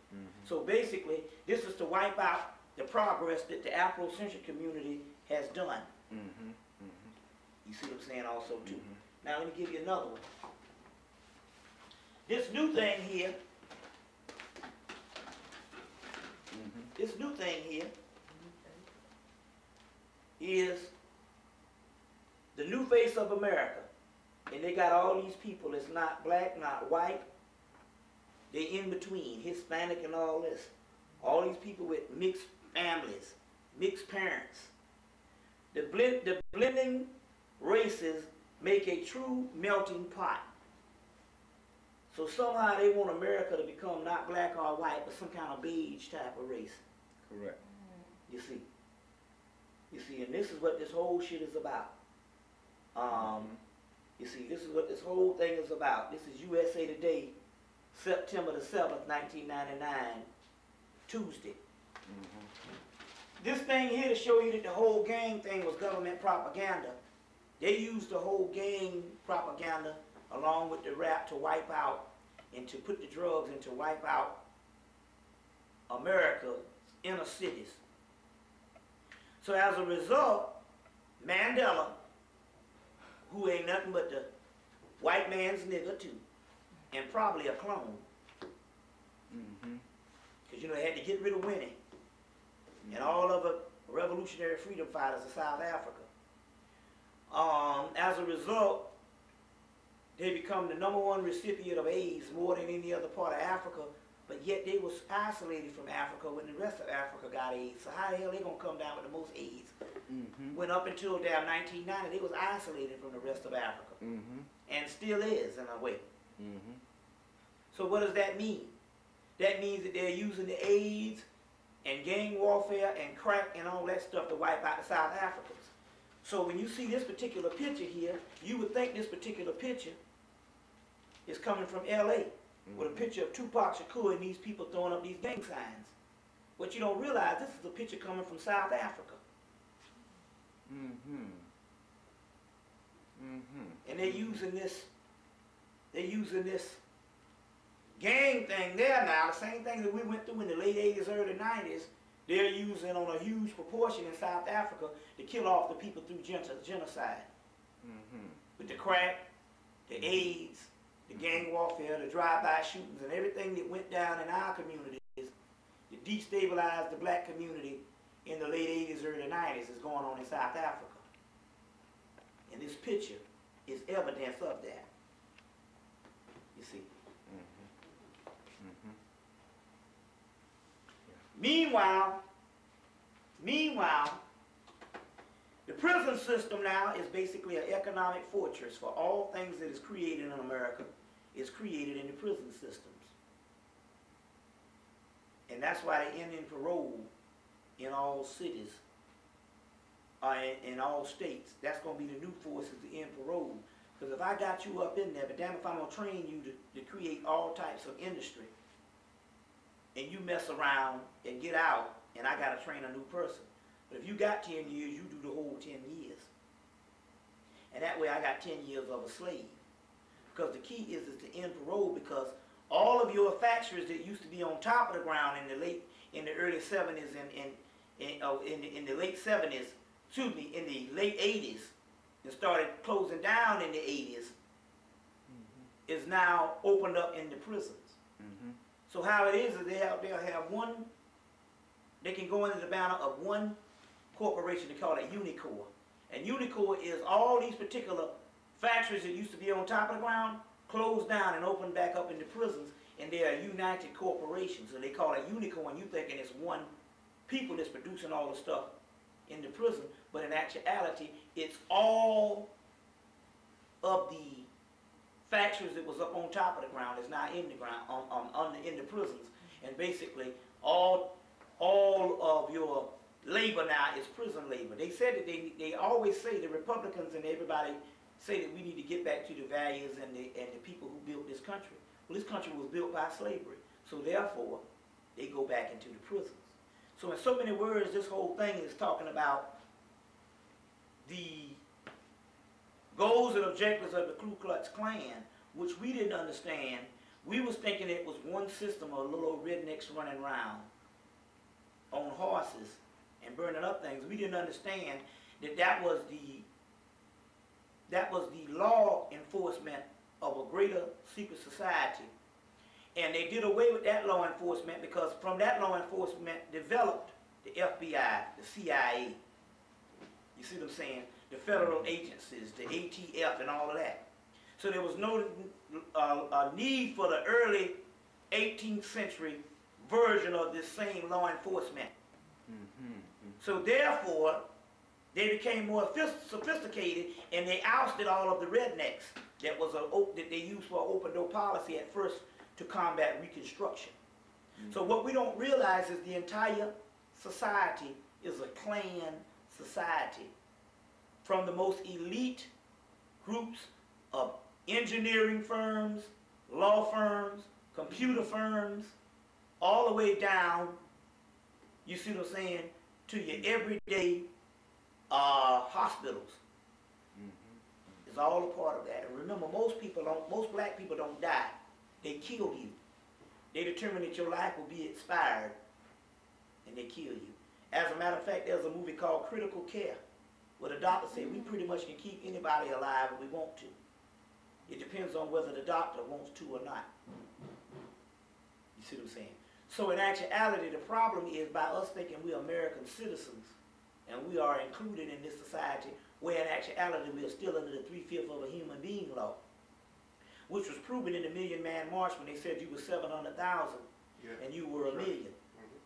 So basically, this is to wipe out the progress that the Afrocentric community has done. You see what I'm saying also too. Now let me give you another one. This new thing here, is the new face of America. And they got all these people that's not black, not white. They in between, Hispanic and all this. All these people with mixed families, mixed parents. The blending races make a true melting pot. So somehow they want America to become not black or white, but some kind of beige type of race. Correct. You see, and this is what this whole shit is about. You see, this is what this whole thing is about. This is USA Today, September the 7th, 1999, Tuesday. This thing here to show you that the whole gang thing was government propaganda. They used the whole gang propaganda along with the rap to wipe out and to put the drugs and to wipe out America's inner cities. So as a result, Mandela, who ain't nothing but the white man's nigga too, and probably a clone, because you know they had to get rid of Winnie and all of the revolutionary freedom fighters of South Africa. As a result, they become the #1 recipient of AIDS more than any other part of Africa, but yet they was isolated from Africa when the rest of Africa got AIDS. So how the hell they gonna come down with the most AIDS? When up until down 1990, they was isolated from the rest of Africa, and still is in a way. So what does that mean? That means that they're using the AIDS and gang warfare and crack and all that stuff to wipe out the South Africans. So when you see this particular picture here, you would think this particular picture is coming from L.A. with a picture of Tupac Shakur and these people throwing up these gang signs. But you don't realize this is a picture coming from South Africa. And they're using this gang thing there now, the same thing that we went through in the late 80s, early 90s, they're using on a huge proportion in South Africa to kill off the people through genocide. With the crack, the AIDS, the gang warfare, the drive-by shootings, and everything that went down in our communities to destabilize the black community in the late 80s, early 90s is going on in South Africa. And this picture is evidence of that. You see. Meanwhile, the prison system now is basically an economic fortress for all things that is created in America is created in the prison systems. And that's why they end in parole in all cities, in all states. That's going to be the new force, is to end parole. Because if I got you up in there, but damn if I'm going to train you to create all types of industry, and you mess around and get out, and I got to train a new person. But if you got 10 years, you do the whole 10 years. And that way I got 10 years of a slave. Because the key is to end parole, because all of your factories that used to be on top of the ground in the early 70s in the late 70s, excuse me, in the late 80s, and started closing down in the 80s, is now opened up in the prisons. So how it is they'll have one, they can go under the banner of one corporation. They call it Unicorp. And Unicorp is all these particular factories that used to be on top of the ground, closed down and opened back up into prisons, and they are united corporations. So they call it Unicorp, and you thinking it's one people that's producing all the stuff in the prison, but in actuality, it's all of the factories that was up on top of the ground is now in the ground, in the prisons, and basically all of your labor now is prison labor. They said that they always say, the Republicans and everybody say that we need to get back to the values and the people who built this country. Well, this country was built by slavery, so therefore they go back into the prisons. So in so many words, this whole thing is talking about the goals and objectives of the Ku Klux Klan, which we didn't understand. We was thinking it was one system of little old rednecks running around on horses and burning up things. We didn't understand that that was the law enforcement of a greater secret society. And they did away with that law enforcement because from that law enforcement developed the FBI, the CIA. You see what I'm saying? The federal agencies, the ATF and all of that. So there was no need for the early 18th century version of this same law enforcement. So therefore, they became more sophisticated, and they ousted all of the rednecks that they used for an open door policy at first to combat Reconstruction. So what we don't realize is the entire society is a clan society. From the most elite groups of engineering firms, law firms, computer firms, all the way down, you see what I'm saying, to your everyday hospitals. It's all a part of that. And remember, most black people don't die. They kill you. They determine that your life will be expired, and they kill you. As a matter of fact, there's a movie called Critical Care, where the doctor said we pretty much can keep anybody alive if we want to. It depends on whether the doctor wants to or not. You see what I'm saying? So in actuality, the problem is by us thinking we're American citizens and we are included in this society, where in actuality we are still under the 3/5 of a human being law, which was proven in the Million Man March when they said you were 700,000 and you were a million.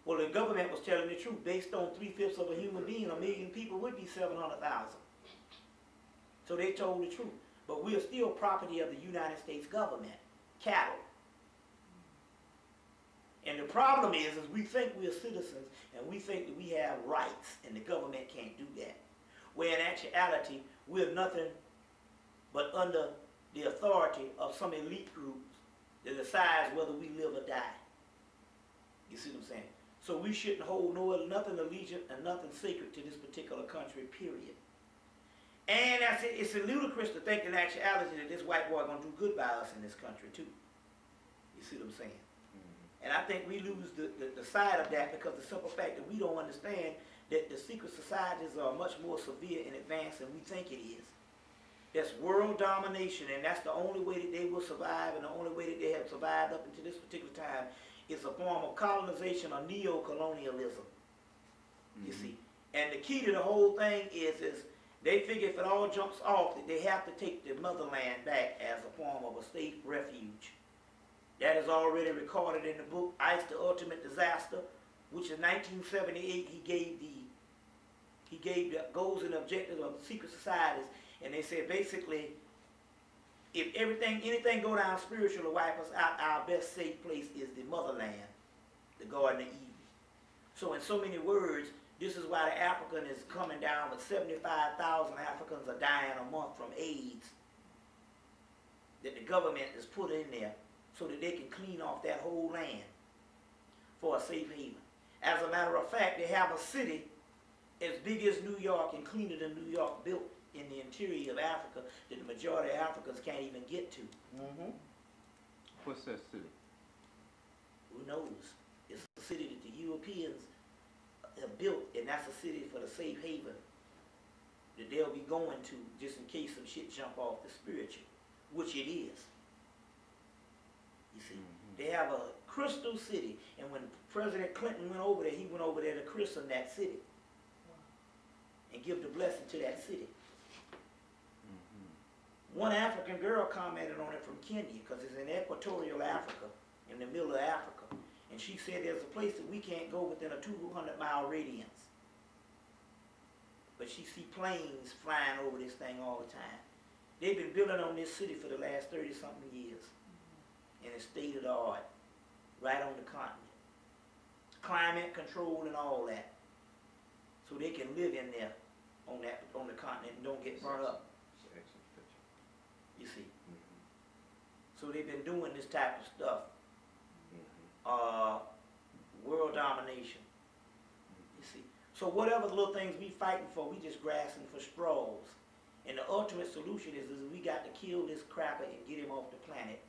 Well, the government was telling the truth. Based on 3/5 of a human being, a million people would be 700,000. So they told the truth. But we are still property of the United States government, cattle. And the problem is we think we're citizens and we think that we have rights and the government can't do that. Where in actuality, we're nothing but under the authority of some elite groups that decides whether we live or die. You see what I'm saying? So we shouldn't hold nothing allegiant and nothing sacred to this particular country, period. And that's it. It's ludicrous to think in actuality that this white boy gonna do good by us in this country too. You see what I'm saying? And I think we lose the side of that because the simple fact that we don't understand that the secret societies are much more severe and advanced than we think it is. That's world domination, and that's the only way that they will survive, and the only way that they have survived up until this particular time is a form of colonization or neo-colonialism. You see? And the key to the whole thing is they figure if it all jumps off that they have to take the motherland back as a form of a safe refuge. That is already recorded in the book, Ice the Ultimate Disaster, which in 1978 he gave the goals and objectives of the secret societies, and they said basically, if anything go down spiritual to wipe us out, our best safe place is the motherland, the Garden of Eden. So in so many words, this is why the African is coming down with 75,000 Africans are dying a month from AIDS that the government has put in there so that they can clean off that whole land for a safe haven. As a matter of fact, they have a city as big as New York and cleaner than New York built in the interior of Africa that the majority of Africans can't even get to. What's that city? Who knows? It's a city that the Europeans have built, and that's a city for the safe haven that they'll be going to just in case some shit jump off the spiritual, which it is. You see, they have a crystal city, and when President Clinton went over there, he went over there to christen that city and give the blessing to that city. One African girl commented on it from Kenya, because it's in equatorial Africa, in the middle of Africa. And she said there's a place that we can't go within a 200-mile radius. But she see planes flying over this thing all the time. They've been building on this city for the last 30-something years. And it's state of the art, right on the continent. Climate control and all that. So they can live in there on the continent and don't get burnt up. You see. So they've been doing this type of stuff. World domination. You see. So whatever little things we fighting for, we just grasping for straws. And the ultimate solution is we got to kill this cracker and get him off the planet.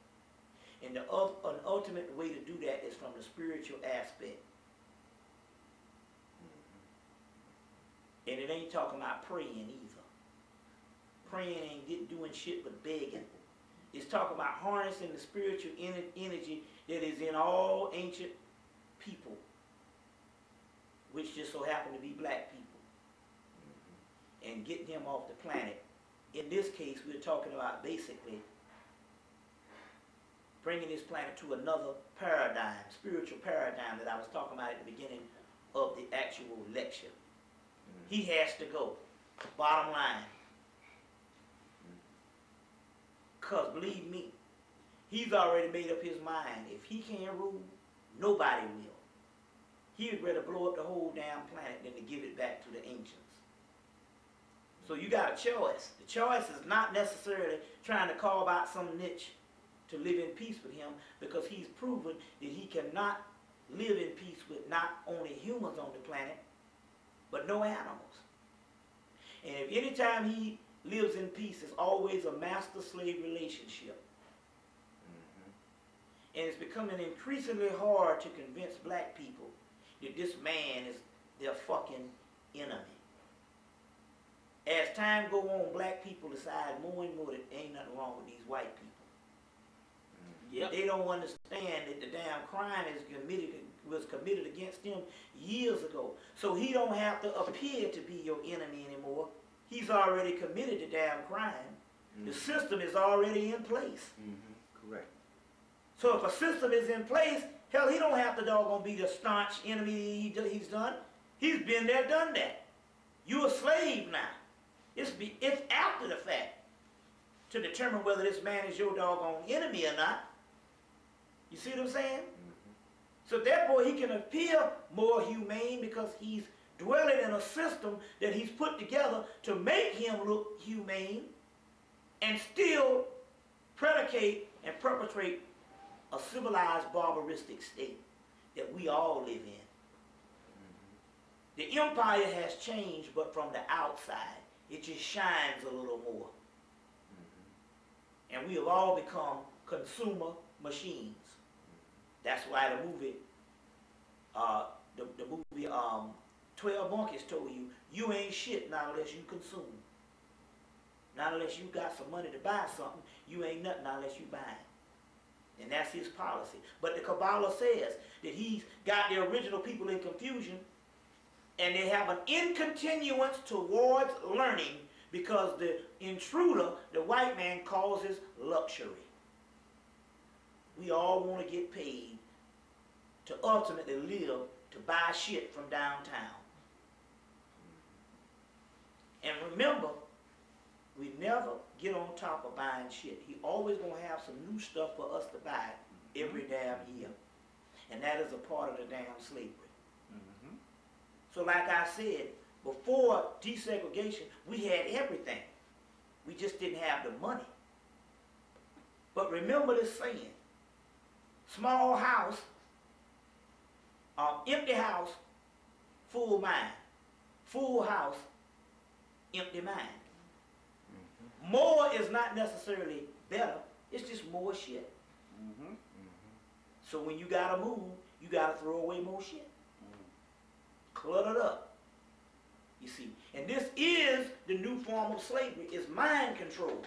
And an ultimate way to do that is from the spiritual aspect. And it ain't talking about praying either. Praying ain't doing shit but begging. It's talking about harnessing the spiritual energy that is in all ancient people, which just so happen to be black people, and getting him off the planet. In this case, we're talking about basically bringing this planet to another paradigm, spiritual paradigm that I was talking about at the beginning of the actual lecture. He has to go, bottom line. Because believe me, he's already made up his mind. If he can't rule, nobody will. He would rather blow up the whole damn planet than to give it back to the ancients. So you got a choice. The choice is not necessarily trying to carve out some niche to live in peace with him, because he's proven that he cannot live in peace with not only humans on the planet, but no animals. And if any time he lives in peace, it's always a master-slave relationship. And it's becoming increasingly hard to convince black people that this man is their fucking enemy. As time go on, black people decide more and more that ain't nothing wrong with these white people. Yep. They don't understand that the damn crime was committed against them years ago. So he don't have to appear to be your enemy anymore. He's already committed the damn crime. The system is already in place. Correct. So if a system is in place, hell, he don't have to doggone be the staunch enemy he's done. He's been there, done that. You're a slave now. It's after the fact to determine whether this man is your doggone enemy or not. You see what I'm saying? So therefore he can appear more humane because he's dwelling in a system that he's put together to make him look humane and still predicate and perpetrate a civilized barbaristic state that we all live in. The empire has changed, but from the outside, it just shines a little more. And we have all become consumer machines. That's why the movie, the movie 12 Monkeys told you, you ain't shit not unless you consume. Not unless you got some money to buy something, you ain't nothing not unless you buy it. And that's his policy. But the Kabbalah says that he's got the original people in confusion, and they have an incontinuance towards learning because the intruder, the white man, causes luxury. We all want to get paid to ultimately live, to buy shit from downtown. And remember, we never get on top of buying shit. He always gonna have some new stuff for us to buy every damn year. And that is a part of the damn slavery. So like I said, before desegregation, we had everything. We just didn't have the money. But remember this saying, small house, empty house, full mind. Full house, empty mind. More is not necessarily better, it's just more shit. So when you gotta move, you gotta throw away more shit. Cluttered up. You see, and this is the new form of slavery, is mind control.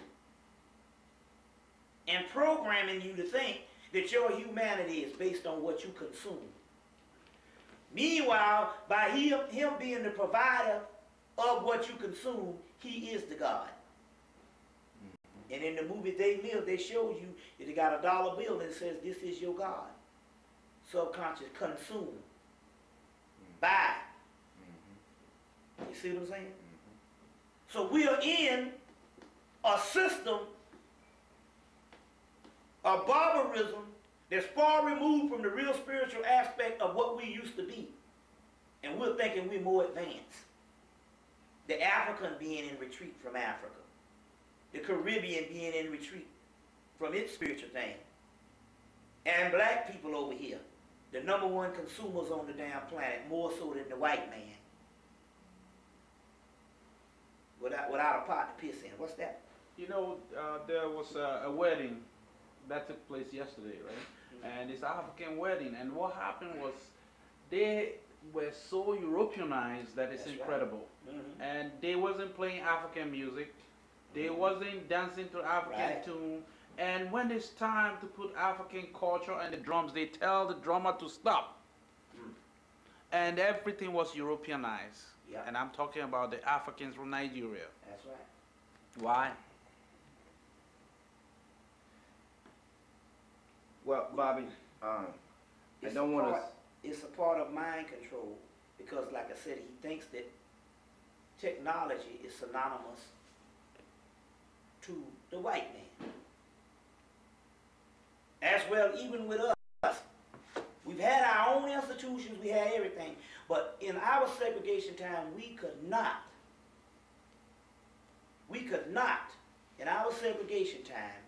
And programming you to think that your humanity is based on what you consume. Meanwhile, by him being the provider of what you consume, he is the God. And in the movie They Live, they showed you that they got a dollar bill and it says, this is your God. Subconscious, consume. Buy. You see what I'm saying? So we are in a system of barbarism that's far removed from the real spiritual aspect of what we used to be. And we're thinking we're more advanced. The African being in retreat from Africa. The Caribbean being in retreat from its spiritual thing. And black people over here, the #1 consumers on the damn planet, more so than the white man. Without a pot to piss in. What's that? You know, there was a wedding that took place yesterday, right? And it's an African wedding. And what happened was they were so Europeanized that it's incredible. Right. And they wasn't playing African music. They wasn't dancing to African tune. And when it's time to put African culture and the drums, they tell the drummer to stop. And everything was Europeanized. Yep. And I'm talking about the Africans from Nigeria. That's right. Why? Well, Bobby, I don't want to... It's a part of mind control because, like I said, he thinks that technology is synonymous to the white man. As well, even with us. We've had our own institutions, we had everything, but in our segregation time, we could not, in our segregation time,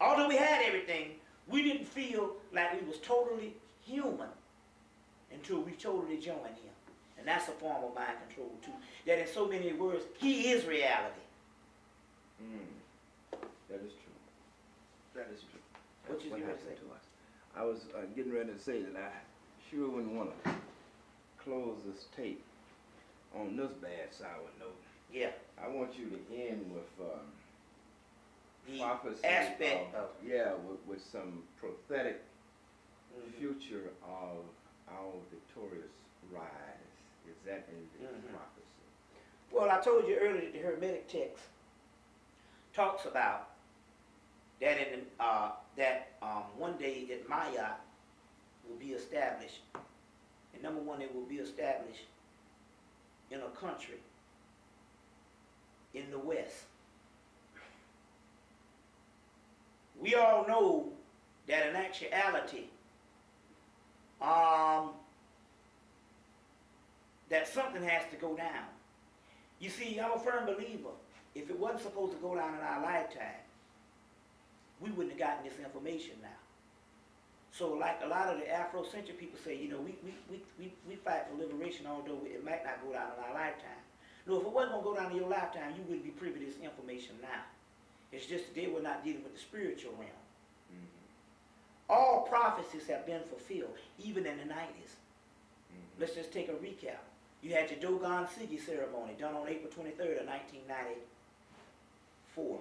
although we had everything, we didn't feel like we was totally human until we totally joined him. And that's a form of mind control too. That in so many words, he is reality. That is true. That is true. What you happened say? to us. I was getting ready to say that I sure wouldn't want to close this tape on this bad sour note. Yeah. I want you to end with The prophecy aspect of with some prophetic future of our victorious rise. Is that in the prophecy? Well, I told you earlier that the Hemmitt text talks about that one day that Maya will be established. And #1, it will be established in a country in the West. We all know that in actuality, that something has to go down. You see, I'm a firm believer. If it wasn't supposed to go down in our lifetime, we wouldn't have gotten this information now. So like a lot of the Afrocentric people say, you know, we fight for liberation, although it might not go down in our lifetime. No, if it wasn't going to go down in your lifetime, you wouldn't be privy to this information now. It's just today we're not dealing with the spiritual realm. All prophecies have been fulfilled, even in the 90s. Let's just take a recap. You had your Dogon Sigi ceremony done on April 23rd of 1994.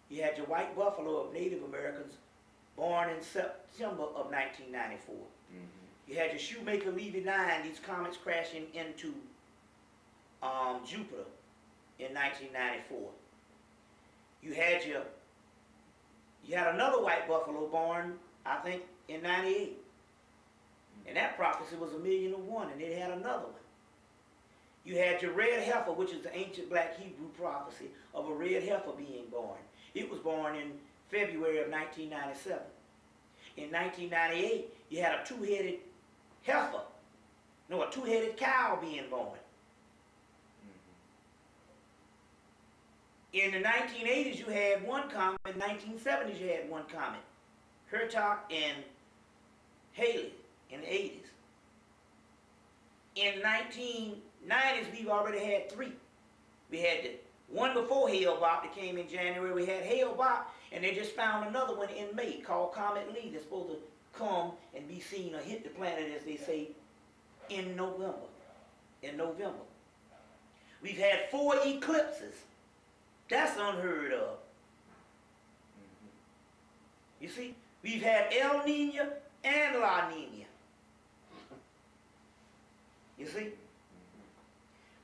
You had your white buffalo of Native Americans born in September of 1994. You had your shoemaker Levy 9, these comets crashing into Jupiter in 1994. You had another white buffalo born, I think, in 98. And that prophecy was 1,000,001, and it had another one. You had your red heifer, which is the ancient black Hebrew prophecy of a red heifer being born. It was born in February of 1997. In 1998, you had a two-headed heifer, no, a two-headed cow being born. In the 1980s, you had one comet. In the 1970s, you had one comet. Hertog and Haley in the 80s. In the 1990s, we've already had three. We had the one before Hale-Bopp that came in January. We had Hale-Bopp, and they just found another one in May called Comet Lee that's supposed to come and be seen or hit the planet, as they say, in November. We've had 4 eclipses. That's unheard of. You see, we've had El Nino and La Nina. You see?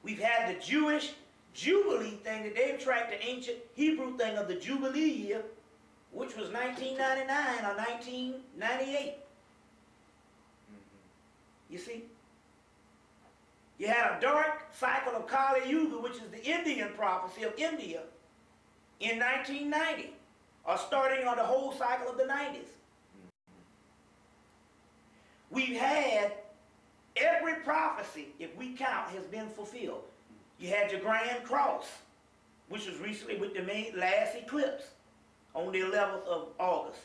We've had the Jewish Jubilee thing that they've tracked, the ancient Hebrew thing of the Jubilee year, which was 1999 or 1998. You see? You had a dark cycle of Kali Yuga, which is the Indian prophecy of India, in 1990, or starting on the whole cycle of the 90s. We've had every prophecy, if we count, has been fulfilled. You had your Grand Cross, which was recently with the last eclipse on the 11th of August.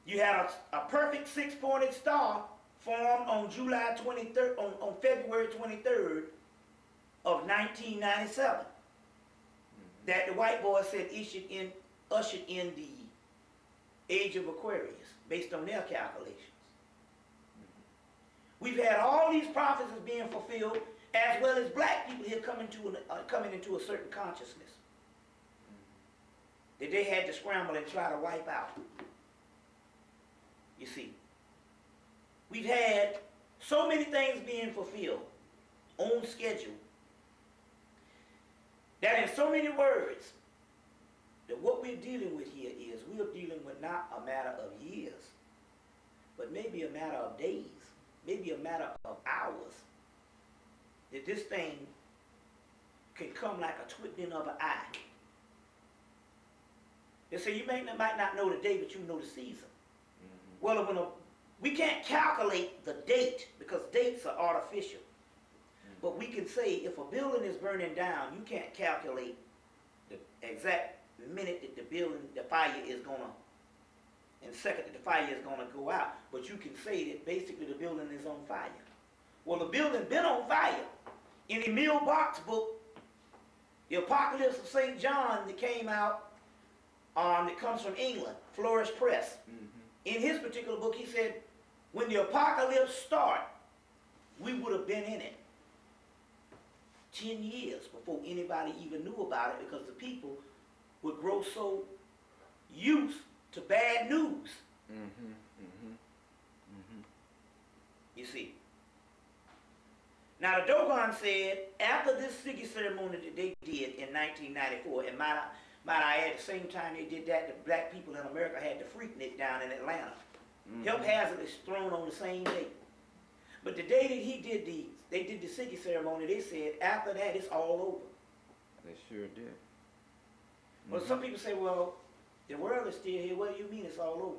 You had a perfect 6-pointed star formed on July 23rd, on February 23rd of 1997. That the white boy said ushered in the age of Aquarius, based on their calculations. We've had all these prophecies being fulfilled, as well as black people here coming into a certain consciousness that they had to scramble and try to wipe out. You see, we've had so many things being fulfilled on schedule that in so many words, that what we're dealing with here is we're dealing with not a matter of years, but maybe a matter of days, maybe a matter of hours, that this thing can come like a twinkling of an eye. They say you might not know the day, but you know the season. Well, we can't calculate the date because dates are artificial. But we can say if a building is burning down, you can't calculate the exact minute that the fire is going to, and second that the fire is going to go out. But you can say that basically the building is on fire. Well, the building's been on fire. In Emil Bach's book, The Apocalypse of St. John, that came out, that comes from England, Flourish Press. In his particular book, he said, when the apocalypse started, we would have been in it 10 years before anybody even knew about it, because the people would grow so used to bad news. You see. Now the Dogon said, after this Sigi ceremony that they did in 1994, and might I add, at the same time they did that, the black people in America had the Freaknik down in Atlanta. Help Hazard is thrown on the same day. But the day that they did the Sigi ceremony, they said, after that, it's all over. They sure did. Well, some people say, well, The world is still here. What do you mean it's all over?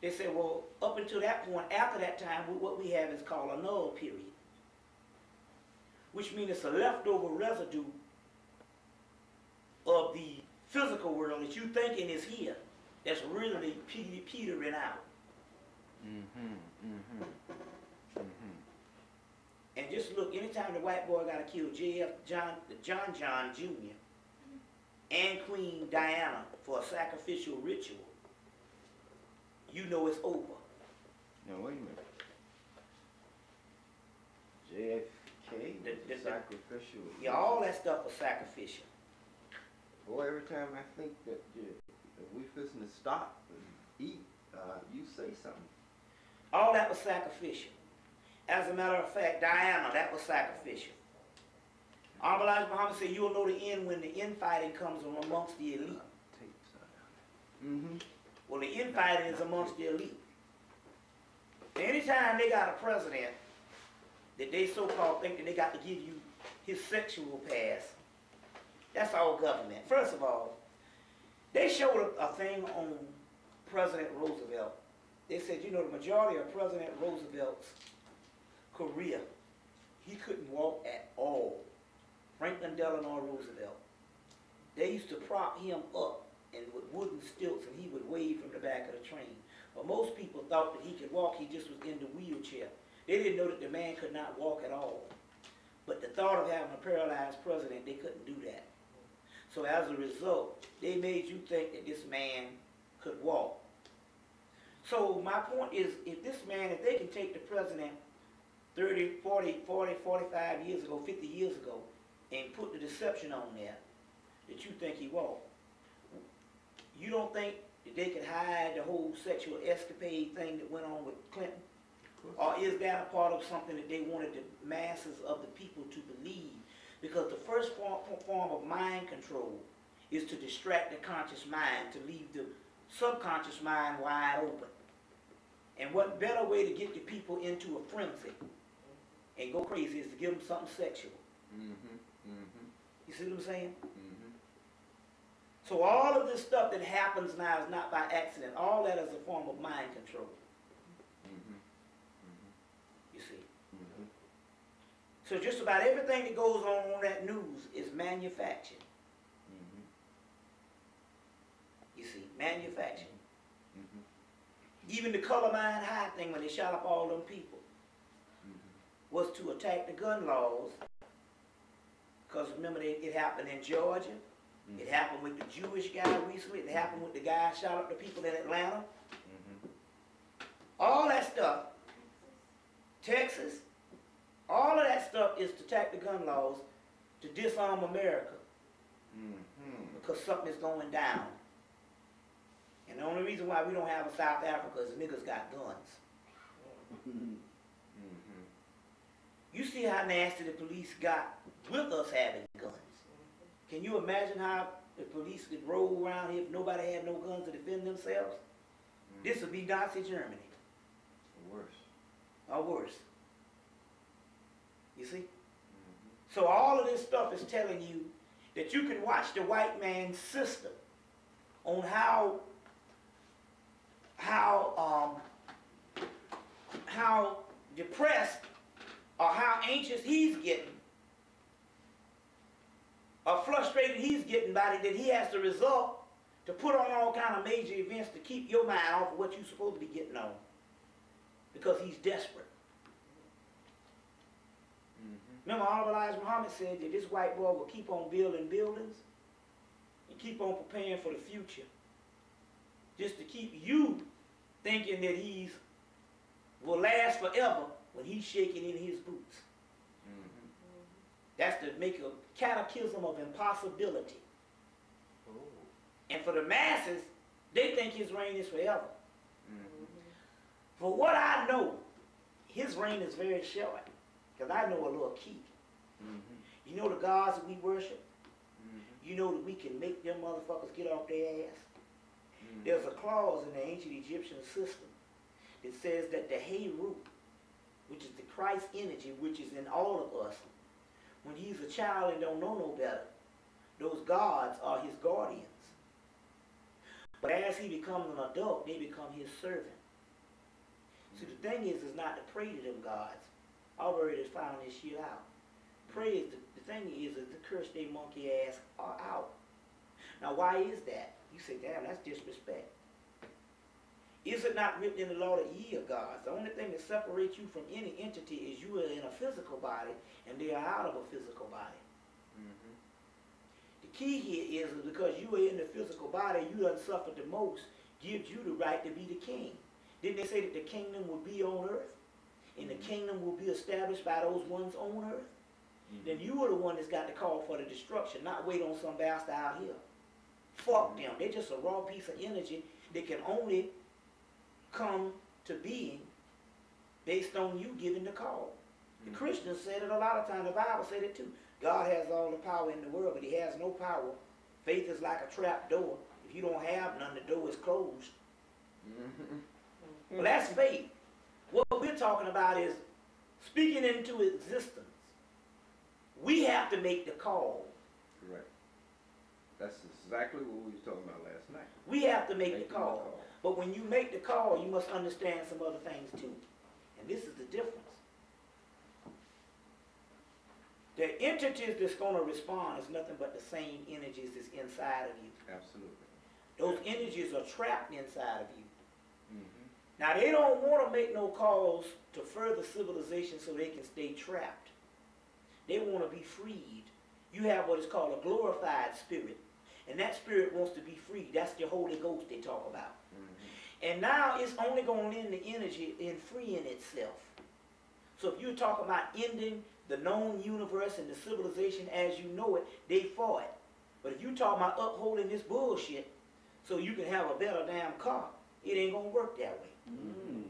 They said, well, up until that point, after that time, what we have is called a null period, which means it's a leftover residue of the physical world that you thinking is here, that's really petering out. And just look, anytime the white boy got to kill John Jr. and Queen Diana for a sacrificial ritual, you know it's over. Now wait a minute. JFK, the sacrificial. Yeah, all that stuff was sacrificial. Boy, every time I think that we fixing to stop and eat, you say something. All that was sacrificial. As a matter of fact, Diana, that was sacrificial. Elijah Muhammad said, you'll know the end when the infighting comes amongst the elite. Well, the infighting is amongst the elite. Anytime they got a president that they so-called think that they got to give you his sexual pass, that's all government. First of all, they showed a thing on President Roosevelt. They said, you know, the majority of President Roosevelt's career, he couldn't walk at all. Franklin Delano Roosevelt. They used to prop him up and with wooden stilts, and he would wave from the back of the train. But most people thought that he could walk, he just was in the wheelchair. They didn't know that the man could not walk at all. But the thought of having a paralyzed president, they couldn't do that. So as a result, they made you think that this man could walk. So my point is, if this man, if they can take the president 30, 40, 45 years ago, 50 years ago, and put the deception on there that you think he walked, you don't think that they could hide the whole sexual escapade thing that went on with Clinton? Or is that a part of something that they wanted the masses of the people to believe? Because the first form of mind control is to distract the conscious mind, to leave the subconscious mind wide open. And what better way to get the people into a frenzy and go crazy is to give them something sexual. You see what I'm saying? So all of this stuff that happens now is not by accident. All that is a form of mind control. You see? So just about everything that goes on that news is manufactured. You see, manufactured. Even the Color Mine High thing when they shot up all them people was to attack the gun laws. Because remember, it happened in Georgia. It happened with the Jewish guy recently. It happened with the guy shot up the people in Atlanta. All that stuff, Texas, all of that stuff is to attack the gun laws, to disarm America. Because something is going down. And the only reason why we don't have a South Africa is niggas got guns. You see how nasty the police got with us having guns. Can you imagine how the police could roll around here if nobody had no guns to defend themselves? This would be Nazi Germany. Or worse. Or worse. You see? So all of this stuff is telling you that you can watch the white man's system on how depressed or how anxious he's getting, or frustrated he's getting by it, that he has to resort to put on all kind of major events to keep your mind off of what you're supposed to be getting on, because he's desperate. Remember, Elijah Muhammad said that this white boy will keep on building buildings and keep on preparing for the future, just to keep you thinking that he's will last forever when he's shaking in his boots. That's to make a catechism of impossibility. And for the masses, they think his reign is forever. For what I know, his reign is very short. Because I know a little key. You know the gods that we worship? You know that we can make them motherfuckers get off their ass? There's a clause in the ancient Egyptian system that says that the Heru, which is the Christ energy, which is in all of us, when he's a child and don't know no better, those gods are his guardians. But as he becomes an adult, they become his servant. See, the thing is not to pray to them gods. I've already found this shit out. Pray is, the thing is to curse their monkey ass out. Now, why is that? You say, damn, that's disrespect. Is it not written in the law that ye are gods? The only thing that separates you from any entity is you are in a physical body and they are out of a physical body. Mm-hmm. The key here is because you are in the physical body, you done suffered the most, gives you the right to be the king. Didn't they say that the kingdom will be on earth? And the kingdom will be established by those ones on earth? Then you are the one that's got to call for the destruction, not wait on some bastard out here. Fuck them. They're just a raw piece of energy that can only come to being based on you giving the call. The Christians said it a lot of times. The Bible said it too. God has all the power in the world, but he has no power. Faith is like a trap door. If you don't have none, the door is closed. Well, that's faith. What we're talking about is speaking into existence. We have to make the call. Correct. That's exactly what we were talking about last night. We have to make the call. But when you make the call, you must understand some other things too. And this is the difference. The entities that's going to respond is nothing but the same energies that's inside of you. Absolutely. Those energies are trapped inside of you. Mm-hmm. Now, they don't want to make no calls to further civilization so they can stay trapped. They want to be freed. You have what is called a glorified spirit. And that spirit wants to be freed. That's the Holy Ghost they talk about. Mm-hmm. And now it's only going to lend the energy in freeing itself. So if you're talking about ending the known universe and the civilization as you know it, they for it. But if you're talking about upholding this bullshit so you can have a better damn car, it ain't going to work that way. Mm-hmm.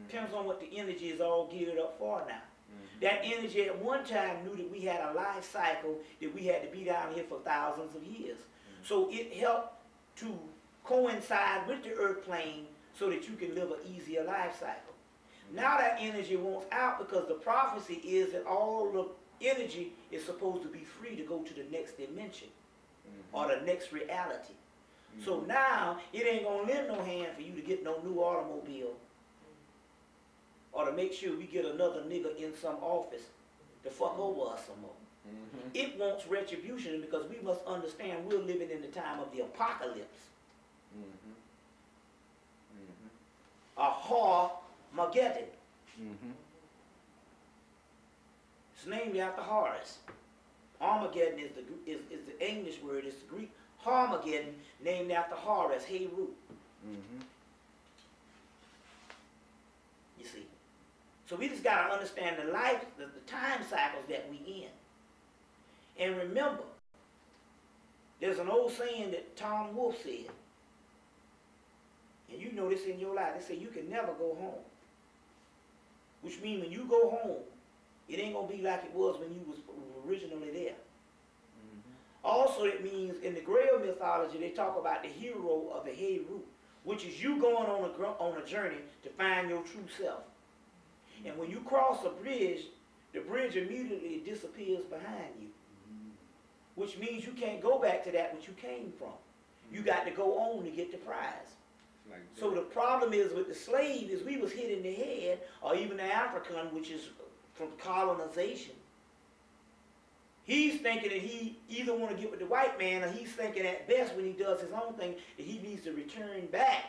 Depends on what the energy is all geared up for now. That energy at one time knew that we had a life cycle, that we had to be down here for thousands of years. So it helped to coincide with the earth plane so that you can live an easier life cycle. Now that energy wants out because the prophecy is that all the energy is supposed to be free to go to the next dimension or the next reality. So now it ain't going to lend no hand for you to get no new automobile or to make sure we get another nigga in some office to fuck over us some more. It wants retribution because we must understand we're living in the time of the apocalypse. A Harmageddon. It's named after Horus. Armageddon is the English word, it's the Greek. Harmageddon, named after Horus, Heru. You see. So we just got to understand the life, the time cycles that we in. And remember, there's an old saying that Tom Wolfe said, and you know this in your life, they say you can never go home. Which means when you go home, it ain't going to be like it was when you was originally there. Also, it means in the Grail mythology, they talk about the hero of the Heru, which is you going on a journey to find your true self. And when you cross a bridge, the bridge immediately disappears behind you. Which means you can't go back to that which you came from. You got to go on to get the prize. Like so the problem is with the slave is we was hit in the head, or even the African, which is from colonization. He's thinking that he either want to get with the white man, or he's thinking at best when he does his own thing that he needs to return back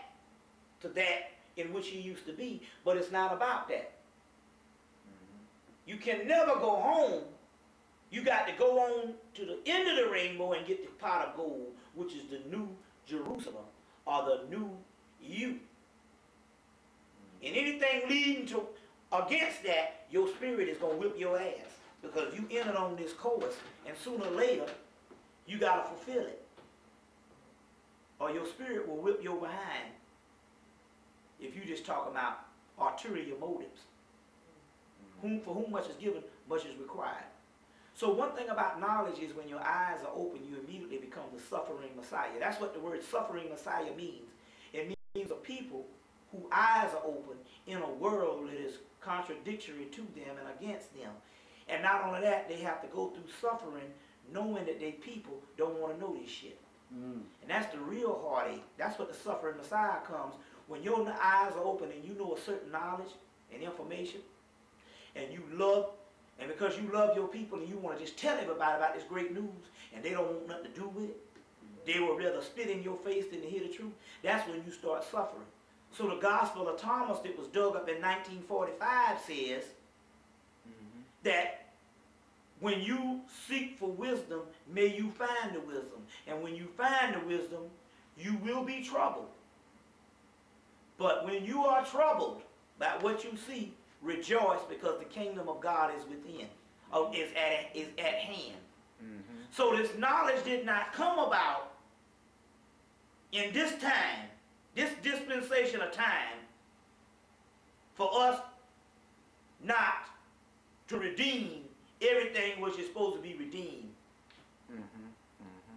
to that in which he used to be. But it's not about that. You can never go home. You got to go on to the end of the rainbow and get the pot of gold, which is the new Jerusalem, or the new you. And anything leading to against that, your spirit is going to whip your ass. Because you entered on this course, and sooner or later, you got to fulfill it. Or your spirit will whip your behind if you just talk about ulterior motives. For whom much is given, much is required. So one thing about knowledge is when your eyes are open, you immediately become the suffering Messiah. That's what the word suffering Messiah means. It means a people whose eyes are open in a world that is contradictory to them and against them. And not only that, they have to go through suffering knowing that their people don't want to know this shit. And that's the real heartache. That's what the suffering Messiah comes when your eyes are open and you know a certain knowledge and information, and you love, and because you love your people and you want to just tell everybody about this great news, and they don't want nothing to do with it. They would rather spit in your face than to hear the truth. That's when you start suffering. So the Gospel of Thomas that was dug up in 1945 says that when you seek for wisdom, may you find the wisdom. And when you find the wisdom, you will be troubled. But when you are troubled by what you see, rejoice, because the kingdom of God is within, is at hand. So this knowledge did not come about in this time, this dispensation of time, for us not to redeem everything which is supposed to be redeemed.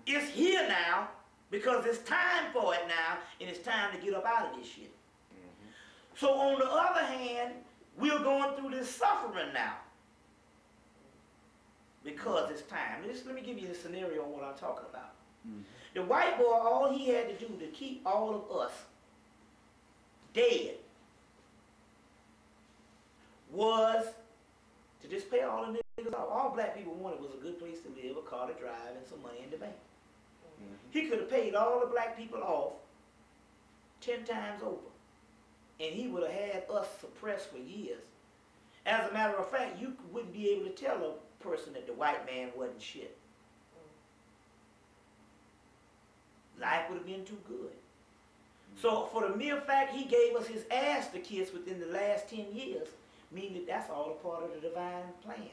It's here now because it's time for it now, and it's time to get up out of this shit. So on the other hand, we're going through this suffering now because it's time. Let me give you the scenario on what I'm talking about. The white boy, all he had to do to keep all of us dead was to just pay all the niggas off. All black people wanted was a good place to live, a car to drive, and some money in the bank. He could have paid all the black people off 10 times over, and he would have had us suppressed for years. As a matter of fact, you wouldn't be able to tell a person that the white man wasn't shit. Life would have been too good. So for the mere fact he gave us his ass to kiss within the last 10 years, meaning that that's all a part of the divine plan.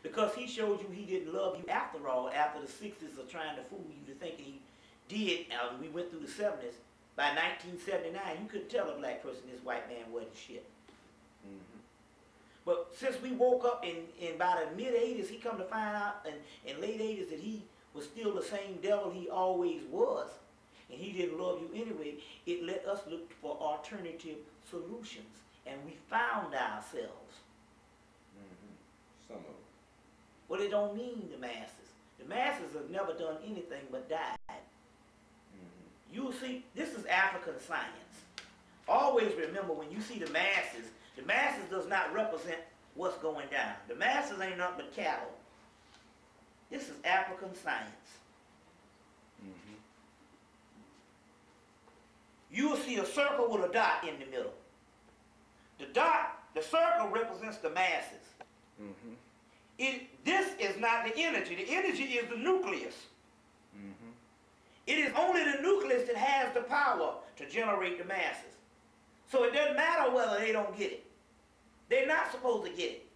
Because he showed you he didn't love you after all, after the 60s of trying to fool you to think he did. We went through the 70s. By 1979, you couldn't tell a black person this white man wasn't shit. But since we woke up in by the mid-80s, he come to find out in late 80s that he was still the same devil he always was, and he didn't love you anyway. It let us look for alternative solutions, and we found ourselves. Some of them. Well, it don't mean the masses. The masses have never done anything but died. You'll see, this is African science. Always remember, when you see the masses does not represent what's going down. The masses ain't nothing but cattle. This is African science. You will see a circle with a dot in the middle. The circle represents the masses. This is not the energy. The energy is the nucleus. It is only the nucleus that has the power to generate the masses. So it doesn't matter whether they don't get it. They're not supposed to get it.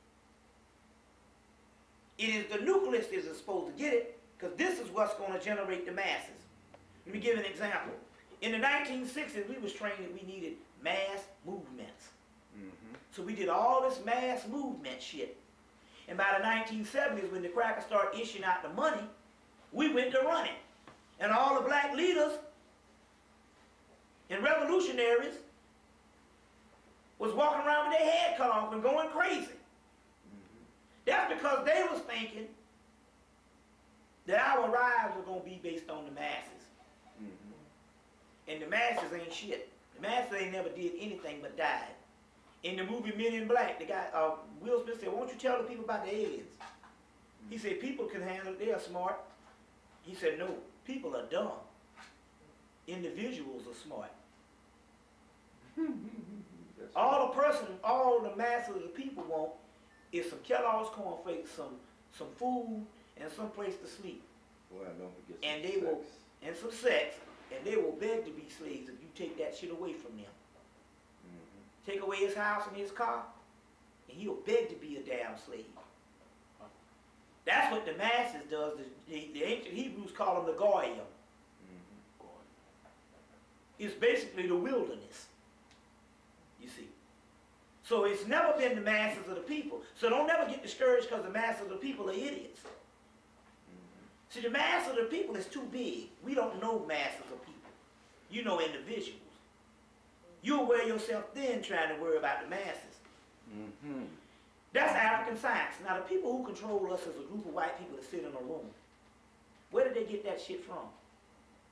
It is the nucleus that is supposed to get it, because this is what's going to generate the masses. Let me give an example. In the 1960s, we was trained that we needed mass movements. So we did all this mass movement shit. And by the 1970s, when the crackers started issuing out the money, we went to running. And all the black leaders and revolutionaries was walking around with their head cut off and going crazy. That's because they was thinking that our lives were going to be based on the masses. And the masses ain't shit. The masses ain't never did anything but died. In the movie Men in Black, the guy, Will Smith said, won't you tell the people about the aliens? He said, people can handle it, they are smart. He said, no, people are dumb. Individuals are smart. All the masses of the people want is some Kellogg's cornflakes, some food, and some place to sleep. Well, don't forget and some they sex. will, and some sex, and they will beg to be slaves if you take that shit away from them. Take away his house and his car, and he'll beg to be a damn slave. That's what the masses does. The ancient Hebrews call them the Goyim. It's basically the wilderness, you see. So it's never been the masses of the people. So don't ever get discouraged because the masses of the people are idiots. See, the mass of the people is too big. We don't know masses of people. You know individuals. You'll wear yourself thin trying to worry about the masses. That's African science. Now, the people who control us is a group of white people that sit in a room. Where did they get that shit from?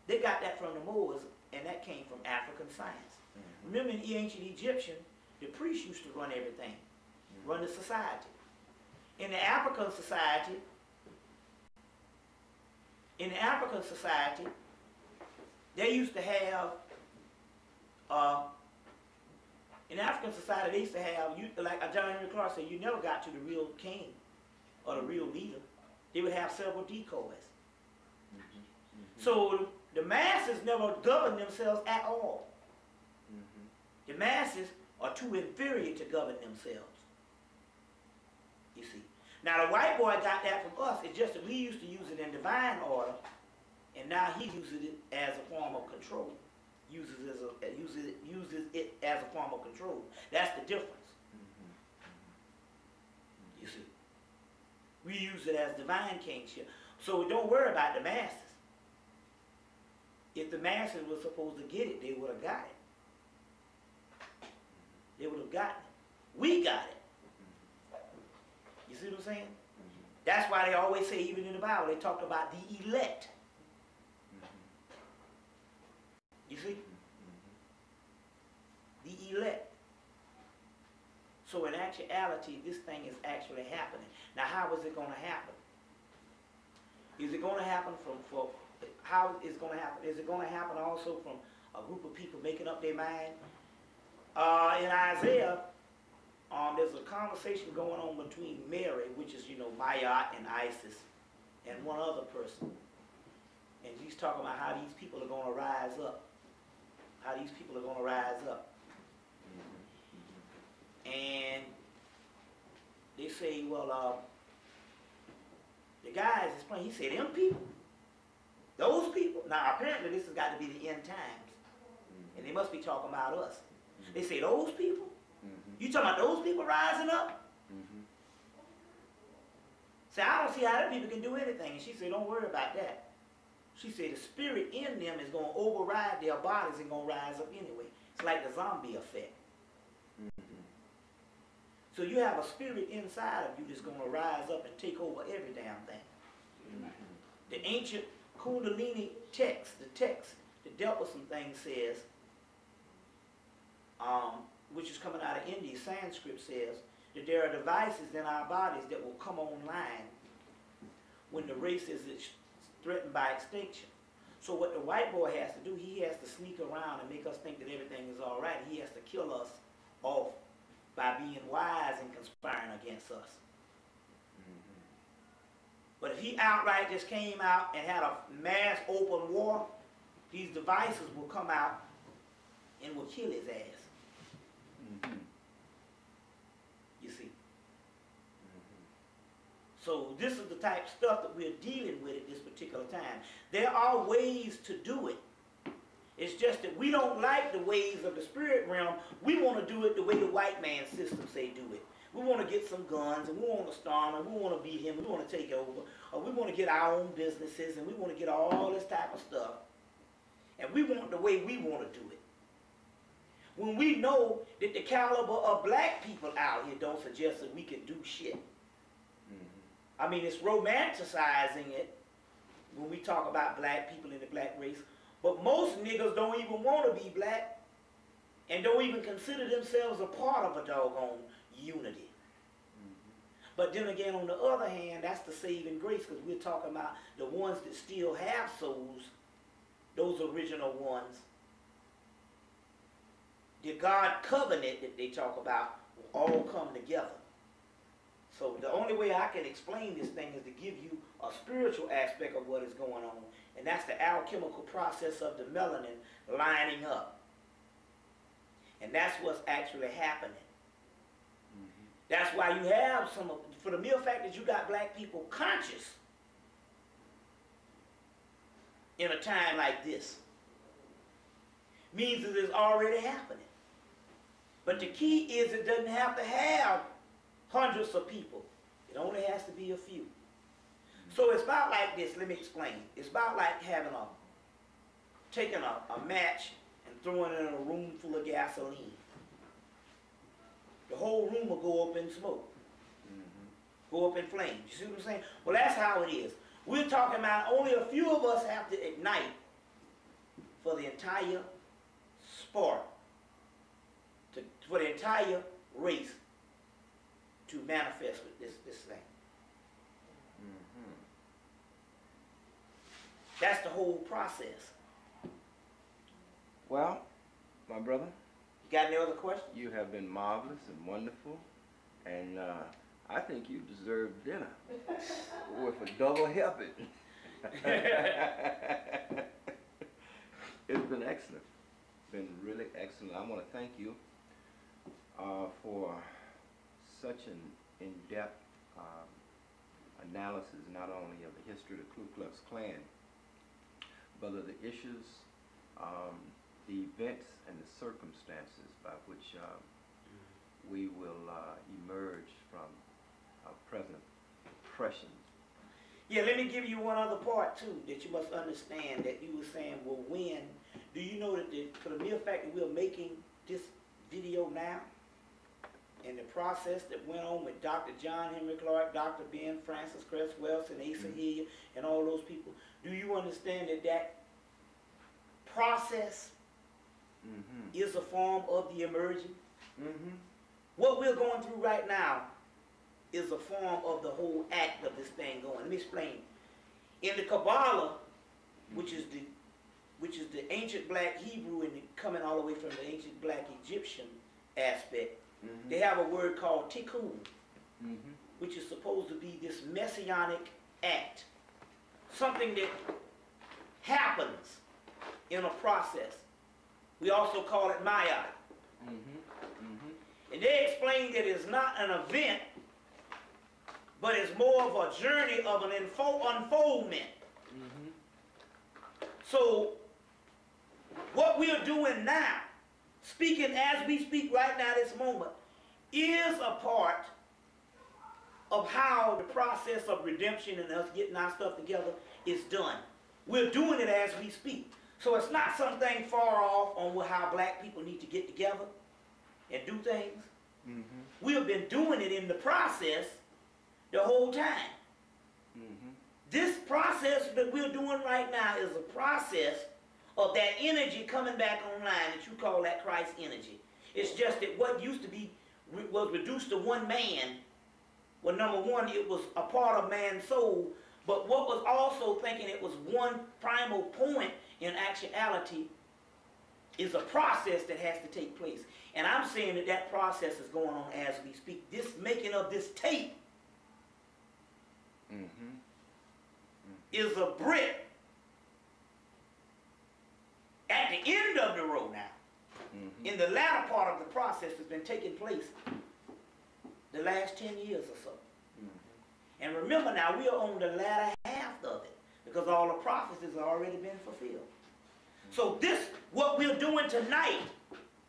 They got that from the Moors, and that came from African science. Remember in ancient Egyptian, the priests used to run everything, run the society. In the African society, they used to have, like John Henry Clark said, you never got to the real king or the real leader. They would have several decoys. So the masses never govern themselves at all. The masses are too inferior to govern themselves. You see. Now the white boy got that from us. It's just that we used to use it in divine order, and now he uses it as a form of control. Uses it as a form of control. That's the difference. You see. We use it as divine kingship. So don't worry about the masses. If the masses were supposed to get it, they would have got it. They would have gotten it. We got it. You see what I'm saying? That's why they always say, even in the Bible, they talk about the elect. You see? The elect. So in actuality, this thing is actually happening. Now, how is it going to happen? Is it going to happen how is it going to happen? Is it going to happen also from a group of people making up their mind? In Isaiah, there's a conversation going on between Mary, which is, Mayat and Isis, and one other person. And he's talking about how these people are going to rise up. How these people are going to rise up. And they say, well, the guy is explaining, he said, them people, those people. Now, apparently this has got to be the end times. And they must be talking about us. They say, those people? You talking about those people rising up? Say, I don't see how them people can do anything. And she said, don't worry about that. She said, the spirit in them is going to override their bodies and going to rise up anyway. It's like the zombie effect. So you have a spirit inside of you that's going to rise up and take over every damn thing. The ancient Kundalini text, the text that dealt with some things says, which is coming out of India, Sanskrit says, that there are devices in our bodies that will come online when the race is threatened by extinction. So what the white boy has to do, he has to sneak around and make us think that everything is all right. He has to kill us off by being wise and conspiring against us. But if he outright just came out and had a mass open war, these devices will come out and will kill his ass. You see. So this is the type of stuff that we're dealing with at this particular time. There are ways to do it. It's just that we don't like the ways of the spirit realm. We want to do it the way the white man system say do it. We want to get some guns, and we want to storm him, we want to beat him, we want to take over, or we want to get our own businesses, and we want to get all this type of stuff. And we want the way we want to do it. When we know that the caliber of black people out here don't suggest that we can do shit. I mean, it's romanticizing it when we talk about black people in the black race, but most niggas don't even want to be black and don't even consider themselves a part of a doggone unity. But then again, on the other hand, that's the saving grace, because we're talking about the ones that still have souls, those original ones. The God covenant that they talk about will all come together. So the only way I can explain this thing is to give you a spiritual aspect of what is going on, and that's the alchemical process of the melanin lining up. And that's what's actually happening. That's why you have some, for the mere fact that you got black people conscious in a time like this, means that it's already happening. But the key is it doesn't have to have hundreds of people. It only has to be a few. So it's about like this. Let me explain. It's about like having taking a match and throwing it in a room full of gasoline. The whole room will go up in smoke. Go up in flames. You see what I'm saying? Well, that's how it is. We're talking about only a few of us have to ignite for the entire sport, for the entire race to manifest with this thing. Mm-hmm. That's the whole process. Well, my brother, You got any other questions? you have been marvelous and wonderful, and I think you deserve dinner with a double helping. It's been excellent. Been really excellent. I want to thank you for such an in-depth analysis, not only of the history of the Ku Klux Klan, but of the issues, the events, and the circumstances by which we will emerge from our present oppression. Yeah, let me give you one other part too that you must understand, that you were saying, well, when? Do you know that for the mere fact that we're making this video now, and the process that went on with Dr. John Henry Clark, Dr. Ben Francis Cress Wells, and Asa Hilliard, and all those people, do you understand that that process is a form of the emerging? What we're going through right now is a form of the whole act of this thing going. Let me explain. In the Kabbalah, which is the ancient black Hebrew and coming all the way from the ancient black Egyptian aspect, they have a word called tikkun, which is supposed to be this messianic act, something that happens in a process. We also call it maya. And they explain that it's not an event, but it's more of a journey of an unfoldment. So what we're doing now, speaking as we speak right now this moment, is a part of how the process of redemption and us getting our stuff together is done. We're doing it as we speak. So it's not something far off on how black people need to get together and do things. We have been doing it in the process the whole time. This process that we're doing right now is a process of that energy coming back online that you call that Christ energy. It's just that what used to be was reduced to one man. Well, number one, it was a part of man's soul, but what was also thinking it was one primal point in actuality is a process that has to take place. And I'm saying that that process is going on as we speak. This making of this tape is a brick at the end of the road now. In the latter part of the process that's been taking place the last 10 years or so. And remember now, we are on the latter half of it because all the prophecies have already been fulfilled. So this, what we're doing tonight,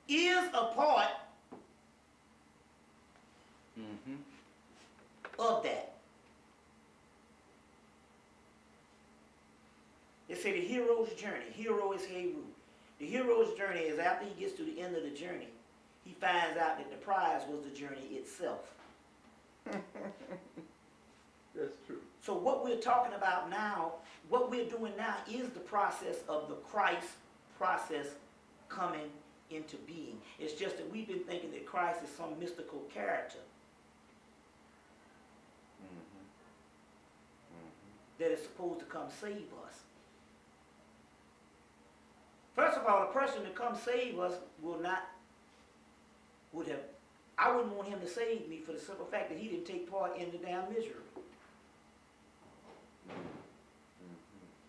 is a part of that. They say the hero's journey. Hero is Heru. The hero's journey is after he gets to the end of the journey, he finds out that the prize was the journey itself. That's true. So what we're talking about now, what we're doing now is the process of the Christ process coming into being. It's just that we've been thinking that Christ is some mystical character that is supposed to come save us. First of all, a person to come save us I wouldn't want him to save me for the simple fact that he didn't take part in the damn misery.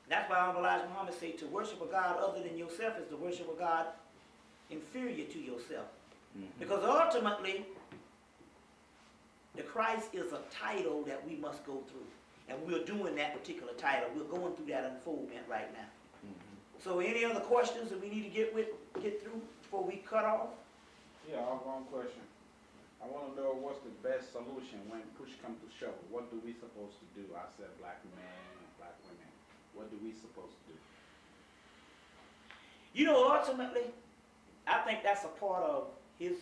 That's why Uncle Elijah Muhammad said to worship a God other than yourself is to worship a God inferior to yourself. Because ultimately, the Christ is a title that we must go through. And we're doing that particular title. We're going through that unfoldment right now. So any other questions that we need to get through before we cut off? Yeah, I have one question. I want to know what's the best solution when push comes to shove. What do we supposed to do? I said black men and black women. What do we supposed to do? You know, ultimately, I think that's a part of his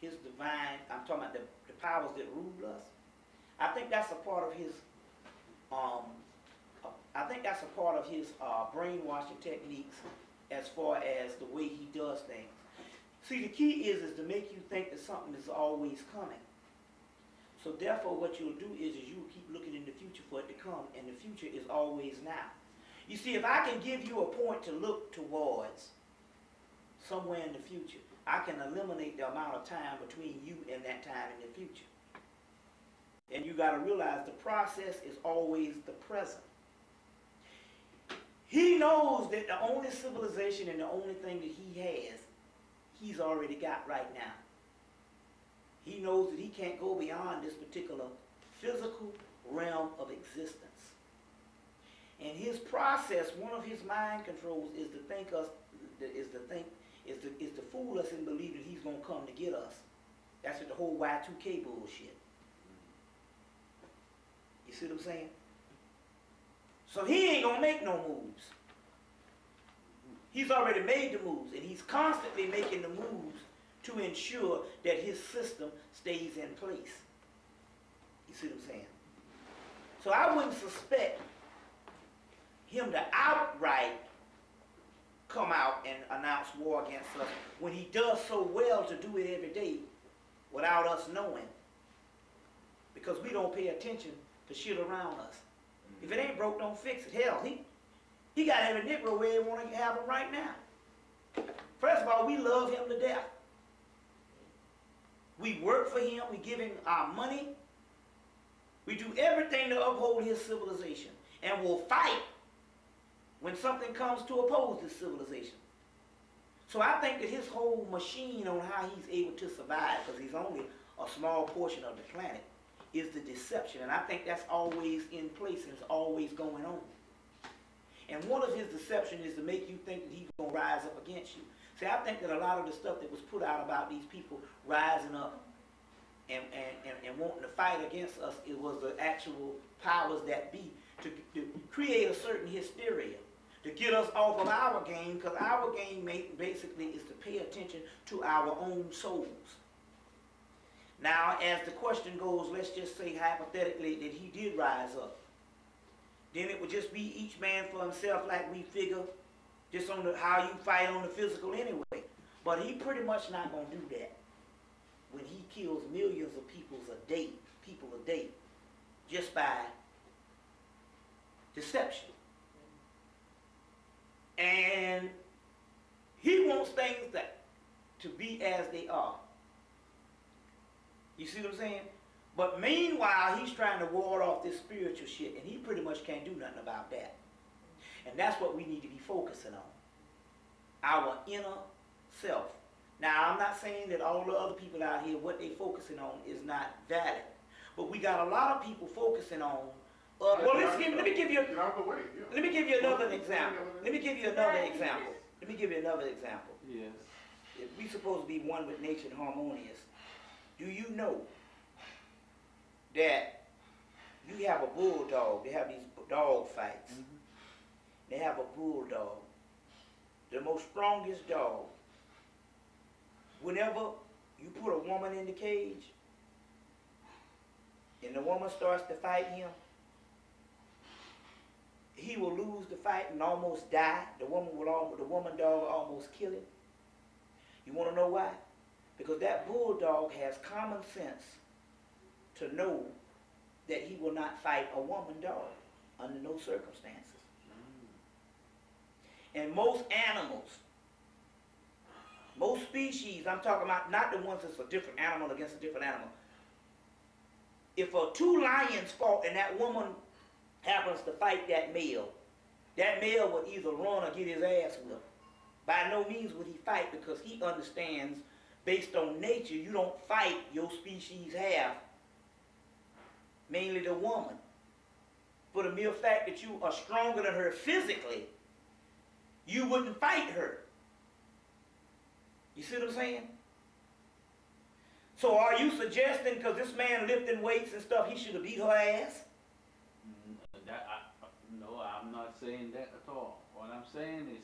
divine, I'm talking about the powers that rule us. I think that's a part of his brainwashing techniques as far as the way he does things. See, the key is to make you think that something is always coming. So therefore, what you'll do is you will keep looking in the future for it to come, and the future is always now. You see, if I can give you a point to look towards somewhere in the future, I can eliminate the amount of time between you and that time in the future. And you got to realize the process is always the present. He knows that the only civilization and the only thing that he has, he's already got right now. He knows that he can't go beyond this particular physical realm of existence. And his process, one of his mind controls, is to fool us in believing he's gonna come to get us. That's what the whole Y2K bullshit. You see what I'm saying? So he ain't gonna make no moves. He's already made the moves, and he's constantly making the moves to ensure that his system stays in place. You see what I'm saying? So I wouldn't suspect him to outright come out and announce war against us when he does so well to do it every day without us knowing, because we don't pay attention to shit around us. If it ain't broke, don't fix it. Hell, he got every Negro where he want to have him right now. First of all, we love him to death. We work for him. We give him our money. We do everything to uphold his civilization, and we'll fight when something comes to oppose this civilization. So I think that his whole machine on how he's able to survive, because he's only a small portion of the planet, is the deception. And I think that's always in place and it's always going on. And one of his deception is to make you think that he's going to rise up against you. See, I think that a lot of the stuff that was put out about these people rising up and wanting to fight against us, it was the actual powers that be to create a certain hysteria, to get us off of our game, because our game basically is to pay attention to our own souls. Now, as the question goes, let's just say hypothetically that he did rise up. Then it would just be each man for himself, like we figure, just on how you fight on the physical anyway. But he pretty much not going to do that when he kills millions of people a day, just by deception. And he wants things to be as they are. You see what I'm saying? But meanwhile, he's trying to ward off this spiritual shit, and he pretty much can't do nothing about that. And that's what we need to be focusing on. Our inner self. Now, I'm not saying that all the other people out here, what they're focusing on is not valid. But we got a lot of people focusing on, let me give you another example. Let me give you another example. Yes. If we supposed to be one with nature and harmonious, do you know that you have a bulldog? They have these dog fights. Mm-hmm. They have a bulldog, the most strongest dog. Whenever you put a woman in the cage and the woman starts to fight him, he will lose the fight and almost die. The woman dog will almost kill him. You want to know why? Because that bulldog has common sense to know that he will not fight a woman dog under no circumstances. And most animals, most species, I'm talking about not the ones that's a different animal against a different animal. If two lions fought and that woman happens to fight that male would either run or get his ass whipped. By no means would he fight, because he understands, based on nature, you don't fight your species half, mainly the woman. For the mere fact that you are stronger than her physically, you wouldn't fight her. You see what I'm saying? So are you suggesting because this man lifting weights and stuff, he should have beat her ass? No, I'm not saying that at all. What I'm saying is,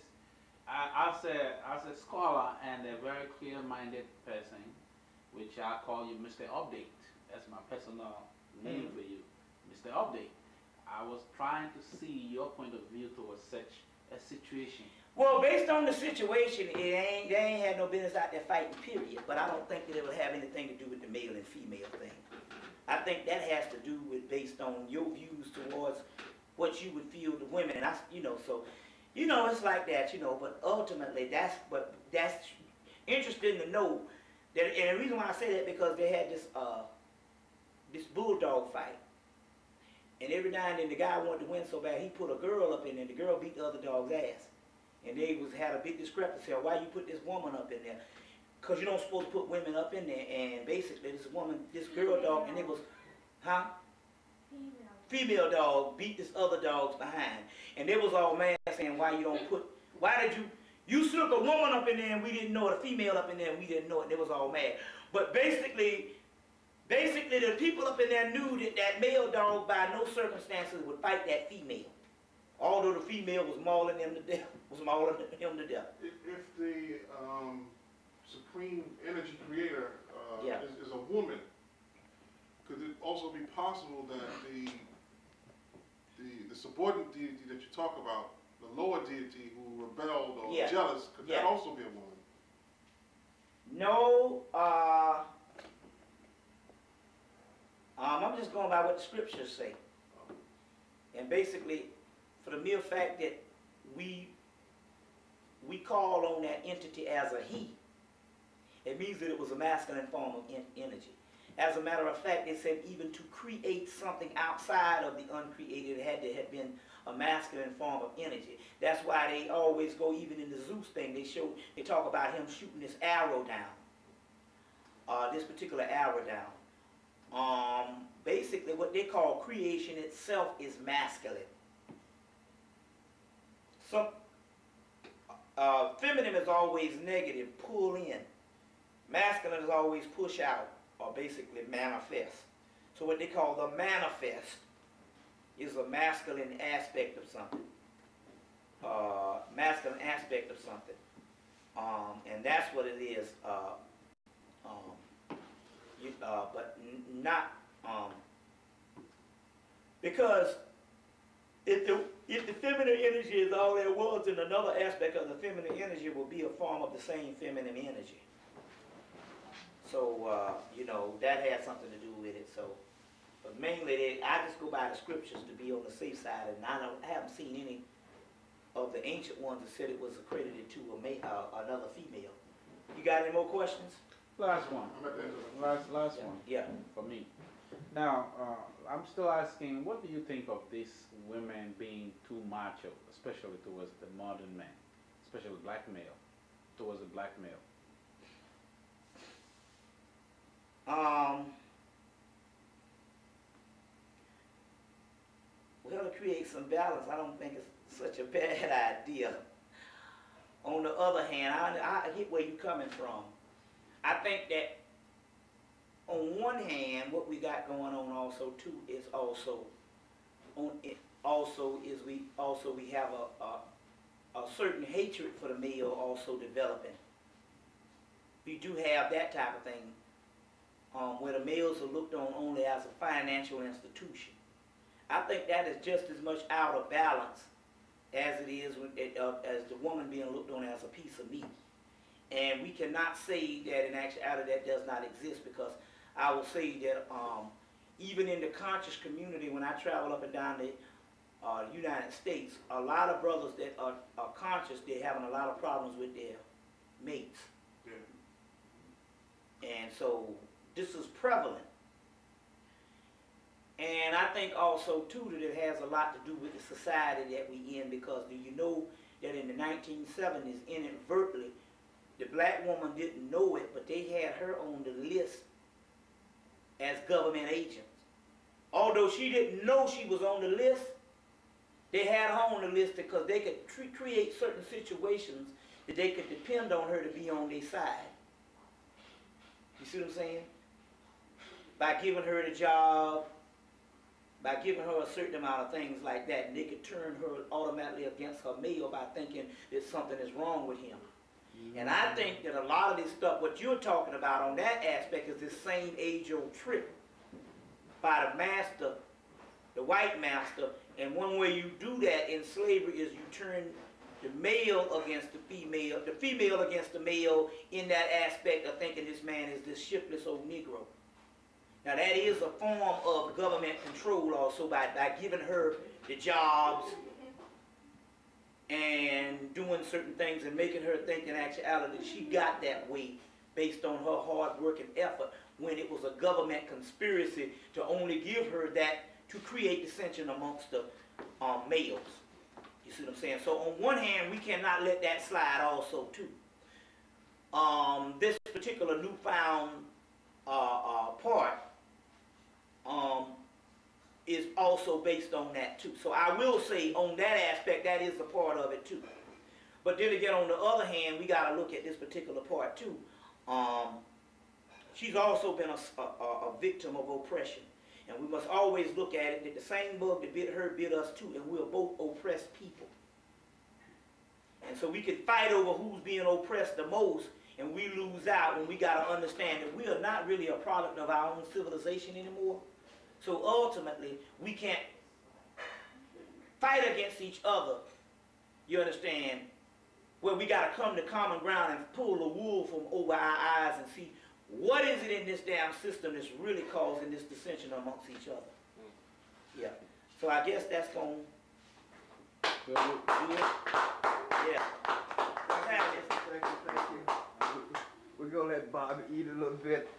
as a scholar and a very clear-minded person, which I call you Mr. Update. That's my personal name for you, Mr. Update. I was trying to see your point of view towards such a situation? Well, based on the situation, they ain't had no business out there fighting, period. But I don't think that it would have anything to do with the male and female thing. I think that has to do with based on your views towards what you would feel to women. And so, it's like that, but ultimately that's interesting to know that, and the reason why I say that because they had this bulldog fight. And every now and then the guy wanted to win so bad, he put a girl up in there, and the girl beat the other dog's ass. And they had a big discrepancy on why you put this woman up in there. Because you don't supposed to put women up in there. And basically this girl dog, and it was, female dog beat this other dog's behind. And they was all mad saying why did you snuck a woman up in there and we didn't know it, a female up in there and we didn't know it, and they was all mad. But basically the people up in there knew that male dog by no circumstances would fight that female. Although the female was mauling him to death. If the supreme energy creator yeah. is a woman, could it also be possible that the subordinate deity that you talk about, the lower deity who rebelled or yeah. jealous, could yeah. that also be a woman? No, I'm just going by what the scriptures say. And basically, for the mere fact that we call on that entity as a he, it means that it was a masculine form of energy. As a matter of fact, it said even to create something outside of the uncreated, it had to have been a masculine form of energy. That's why they always go, even in the Zeus thing, they talk about him shooting this arrow down, this particular arrow down. Basically, what they call creation itself is masculine. Feminine is always negative, pull in. Masculine is always push out, or basically manifest. So what they call the manifest is a masculine aspect of something. Masculine aspect of something. And that's what it is. But not, because if the feminine energy is all there was, then another aspect of the feminine energy will be a form of the same feminine energy. So, that has something to do with it. So, but mainly, I just go by the scriptures to be on the safe side, and I haven't seen any of the ancient ones that said it was accredited to another female. You got any more questions? Last one. Last one. Yeah. For me. Now, I'm still asking, what do you think of these women being too macho, especially towards the modern man, especially black male, towards the black male? Well, to create some balance, I don't think it's such a bad idea. On the other hand, I get where you're coming from. I think that on one hand, what we got going on also too is we have a certain hatred for the male also developing. We do have that type of thing, where the males are looked on only as a financial institution. I think that is just as much out of balance as it is as the woman being looked on as a piece of meat. And we cannot say that in actuality that does not exist, because I will say that even in the conscious community, when I travel up and down the United States, a lot of brothers that are conscious, they're having a lot of problems with their mates. Yeah. And so this is prevalent. And I think also too that it has a lot to do with the society that we in, because do you know that in the 1970s, inadvertently, the black woman didn't know it, but they had her on the list as government agents. Although she didn't know she was on the list, they had her on the list because they could create certain situations that they could depend on her to be on their side. You see what I'm saying? By giving her the job, by giving her a certain amount of things like that, and they could turn her automatically against her male by thinking that something is wrong with him. And I think that a lot of this stuff, what you're talking about on that aspect, is this same age-old trick by the master, the white master. And one way you do that in slavery is you turn the male against the female against the male in that aspect of thinking this man is this shiftless old Negro. Now that is a form of government control also by giving her the jobs and doing certain things and making her think in actuality she got that way based on her hard work and effort, when it was a government conspiracy to only give her that to create dissension amongst the males. You see what I'm saying? So on one hand, we cannot let that slide also too. This particular newfound part is also based on that too. So I will say on that aspect, that is a part of it too. But then again, on the other hand, we got to look at this particular part too. She's also been a victim of oppression. And we must always look at it that the same bug that bit her bit us too, and we're both oppressed people. And so we can fight over who's being oppressed the most, and we lose out when we got to understand that we are not really a product of our own civilization anymore. So ultimately, we can't fight against each other, you understand, where we got to come to common ground and pull the wool from over our eyes and see what is it in this damn system that's really causing this dissension amongst each other. Yeah. So I guess that's going to do it. Yeah. Thank you. We're going to let Bobby eat a little bit.